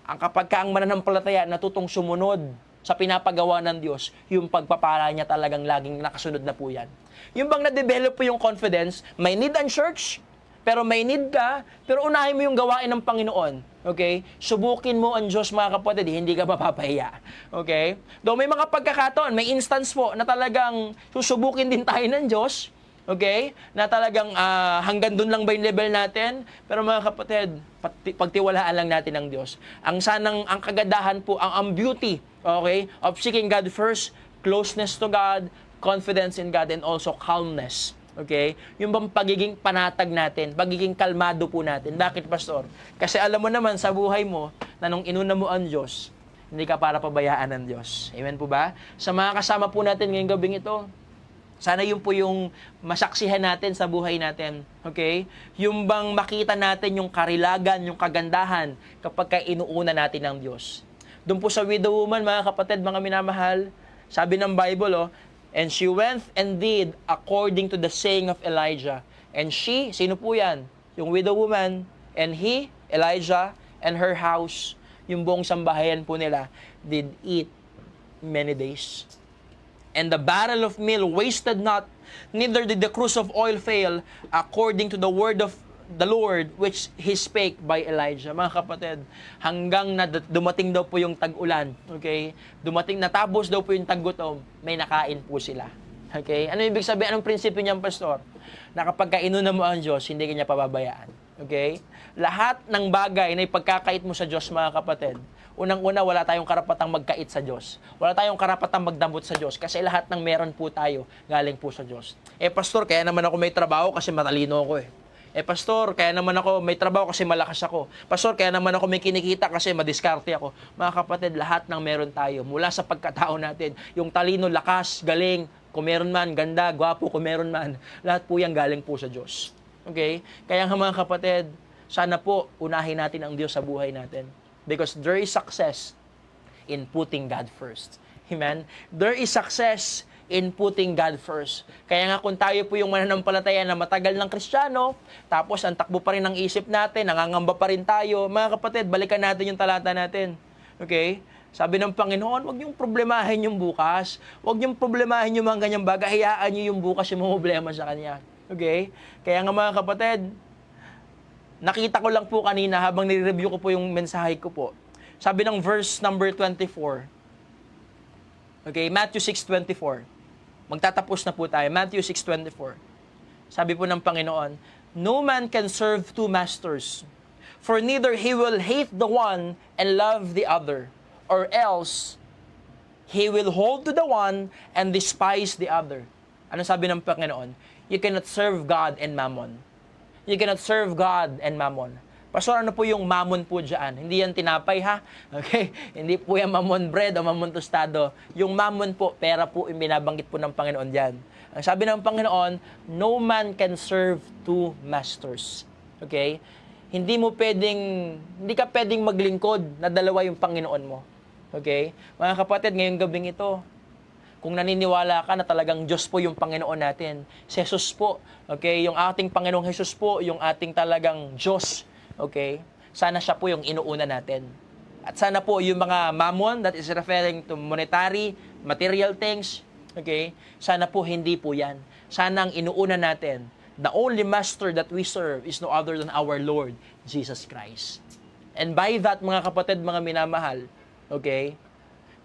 ang kapag ang mananampalataya natutong sumunod sa pinapagawa ng Diyos, yung pagpapala niya talagang laging nakasunod na po yan. Yung bang na-develop po yung confidence, may need ang church, pero may need ka, pero unahin mo yung gawain ng Panginoon. Okay? Subukin mo ang Diyos, mga kapatid, hindi ka mapapahiya. Okay? Though may mga pagkakataon, may instance po na talagang susubukin din tayo ng Diyos, okay? Na talagang hanggang doon lang ba yung level natin? Pero mga kapatid, pagtiwalaan lang natin ng Diyos. Ang kagandahan po, ang beauty, okay, of seeking God first, closeness to God, confidence in God, and also calmness. Okay? Yung bang pagiging panatag natin, pagiging kalmado po natin. Bakit, Pastor? Kasi alam mo naman sa buhay mo, na nung inuna mo ang Diyos, hindi ka para pabayaan ng Diyos. Amen po ba? Sa mga kasama po natin ngayong gabing ito, sana yun po yung masaksihan natin sa buhay natin. Okay? Yung bang makita natin yung karilagan, yung kagandahan kapag inuuna natin ng Diyos. Doon po sa widow woman, mga kapatid, mga minamahal, sabi ng Bible, and she went and did according to the saying of Elijah. And she, sino po yan? Yung widow woman, and he, Elijah, and her house, yung buong sambahayan po nila, did eat many days. And the barrel of meal wasted not, neither did the cruse of oil fail, according to the word of the Lord, which He spake by Elijah. Mga kapatid, hanggang na dumating daw po yung tag-ulan, okay? Natapos daw po yung tag-gutom, may nakain po sila. Okay? Ano ibig sabihin? Anong prinsipyo niyan, Pastor? Na kapag inuna mo ang Diyos, hindi kanya pababayaan. Okay? Lahat ng bagay na ipagkakait mo sa Diyos, mga kapatid, unang-una, wala tayong karapatang magkait sa Diyos. Wala tayong karapatang magdamot sa Diyos kasi lahat ng meron po tayo galing po sa Diyos. Pastor, kaya naman ako may trabaho kasi matalino ako eh. Pastor, kaya naman ako may trabaho kasi malakas ako. Pastor, kaya naman ako may kinikita kasi madiskarte ako. Mga kapatid, lahat ng meron tayo mula sa pagkatao natin, yung talino, lakas, galing, kung meron man, ganda, gwapo, kung meron man, lahat po yan galing po sa Diyos. Okay? Kaya nga mga kapatid, sana po unahin natin ang Diyos sa buhay natin. Because there is success in putting God first. Amen? There is success in putting God first. Kaya nga kung tayo po yung mananampalataya na matagal ng Kristiyano, tapos ang takbo pa rin ng isip natin, nangangamba pa rin tayo, mga kapatid, balikan natin yung talata natin. Okay? Sabi ng Panginoon, huwag niyong problemahin yung bukas. Huwag niyong problemahin yung mga ganyang bagay. Hayaan niyo yung bukas yung mga problema sa Kanya. Okay? Kaya nga mga kapatid, nakita ko lang po kanina habang nire-review ko po yung mensahe ko po. Sabi ng verse number 24. Okay, Matthew 6:24. Magtatapos na po tayo. Matthew 6:24. Sabi po ng Panginoon, no man can serve two masters, for neither he will hate the one and love the other, or else he will hold to the one and despise the other. Ano sabi ng Panginoon? You cannot serve God and mammon. You cannot serve God and mammon. Pastor, ano po yung mammon po dyan? Hindi yan tinapay, ha? Okay? Hindi po yan mammon bread o mammon tostado. Yung mammon po, pera po, yung binabanggit po ng Panginoon dyan. Ang sabi ng Panginoon, no man can serve two masters. Okay? Hindi ka pwedeng maglingkod na dalawa yung Panginoon mo. Okay? Mga kapatid, ngayong gabing ito, kung naniniwala ka na talagang Diyos po yung Panginoon natin, si Jesus po, okay? Yung ating Panginoong Jesus po, yung ating talagang Diyos. Okay? Sana siya po yung inuuna natin. At sana po yung mga mammon, that is referring to monetary, material things, okay? Sana po hindi po yan. Sana ang inuuna natin, the only master that we serve is no other than our Lord, Jesus Christ. And by that, mga kapatid, mga minamahal, okay,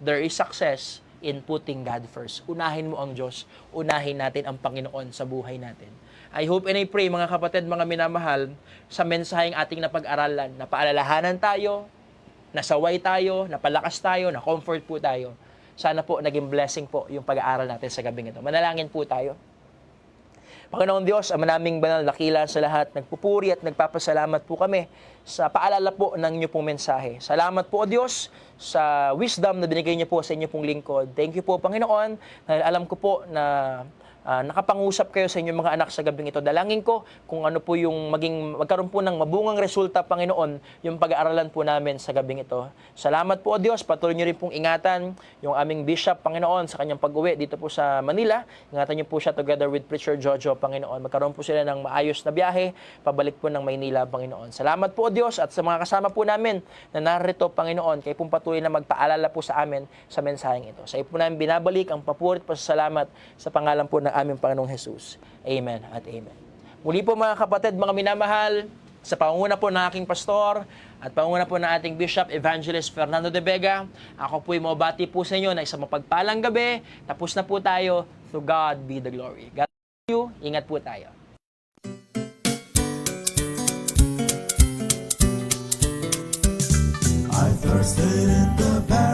there is success in putting God first. Unahin mo ang Diyos, unahin natin ang Panginoon sa buhay natin. I hope and I pray, mga kapatid, mga minamahal, sa mensaheng ating napag-aralan, napaalalahanan tayo, nasaway tayo, napalakas tayo, na-comfort po tayo. Sana po naging blessing po yung pag-aaral natin sa gabing ito. Manalangin po tayo. Panginoon Diyos, ang manaming banal, dakila sa lahat, nagpupuri at nagpapasalamat po kami sa paalala po ng inyo pong mensahe. Salamat po, O Diyos, sa wisdom na binigay niyo po sa inyo pong lingkod. Thank you po, Panginoon, dahil alam ko po na nakapangusap kayo sa inyong mga anak sa gabing ito. Dalangin ko kung ano po yung magkaroon po ng mabungang resulta, Panginoon, yung pag-aaralan po namin sa gabing ito. Salamat po, O Diyos. Patuloy niyo rin pong ingatan yung aming bishop, Panginoon, sa kanyang pag-uwi dito po sa Manila. Ingatan niyo po siya together with Preacher Jojo, Panginoon. Magkaroon po sila ng maayos na biyahe, pabalik po ng Maynila, Panginoon. Salamat po, O Diyos, at sa mga kasama po namin na narito, Panginoon, kayo pong patuloy na magpaalala po sa amin sa mensaheng ito. Sa iyo po namin binabalik ang papurit po sa salamat sa pangalan po ng aming Panginoong Jesus. Amen at amen. Muli po mga kapatid, mga minamahal, sa pangunguna po ng aking pastor at pangunguna po ng ating Bishop Evangelist Fernando de Vega, ako po'y mabati po sa inyo na isang mapagpalang gabi. Tapos na po tayo. To God be the glory. God bless you. Ingat po tayo. I thirsted in the valley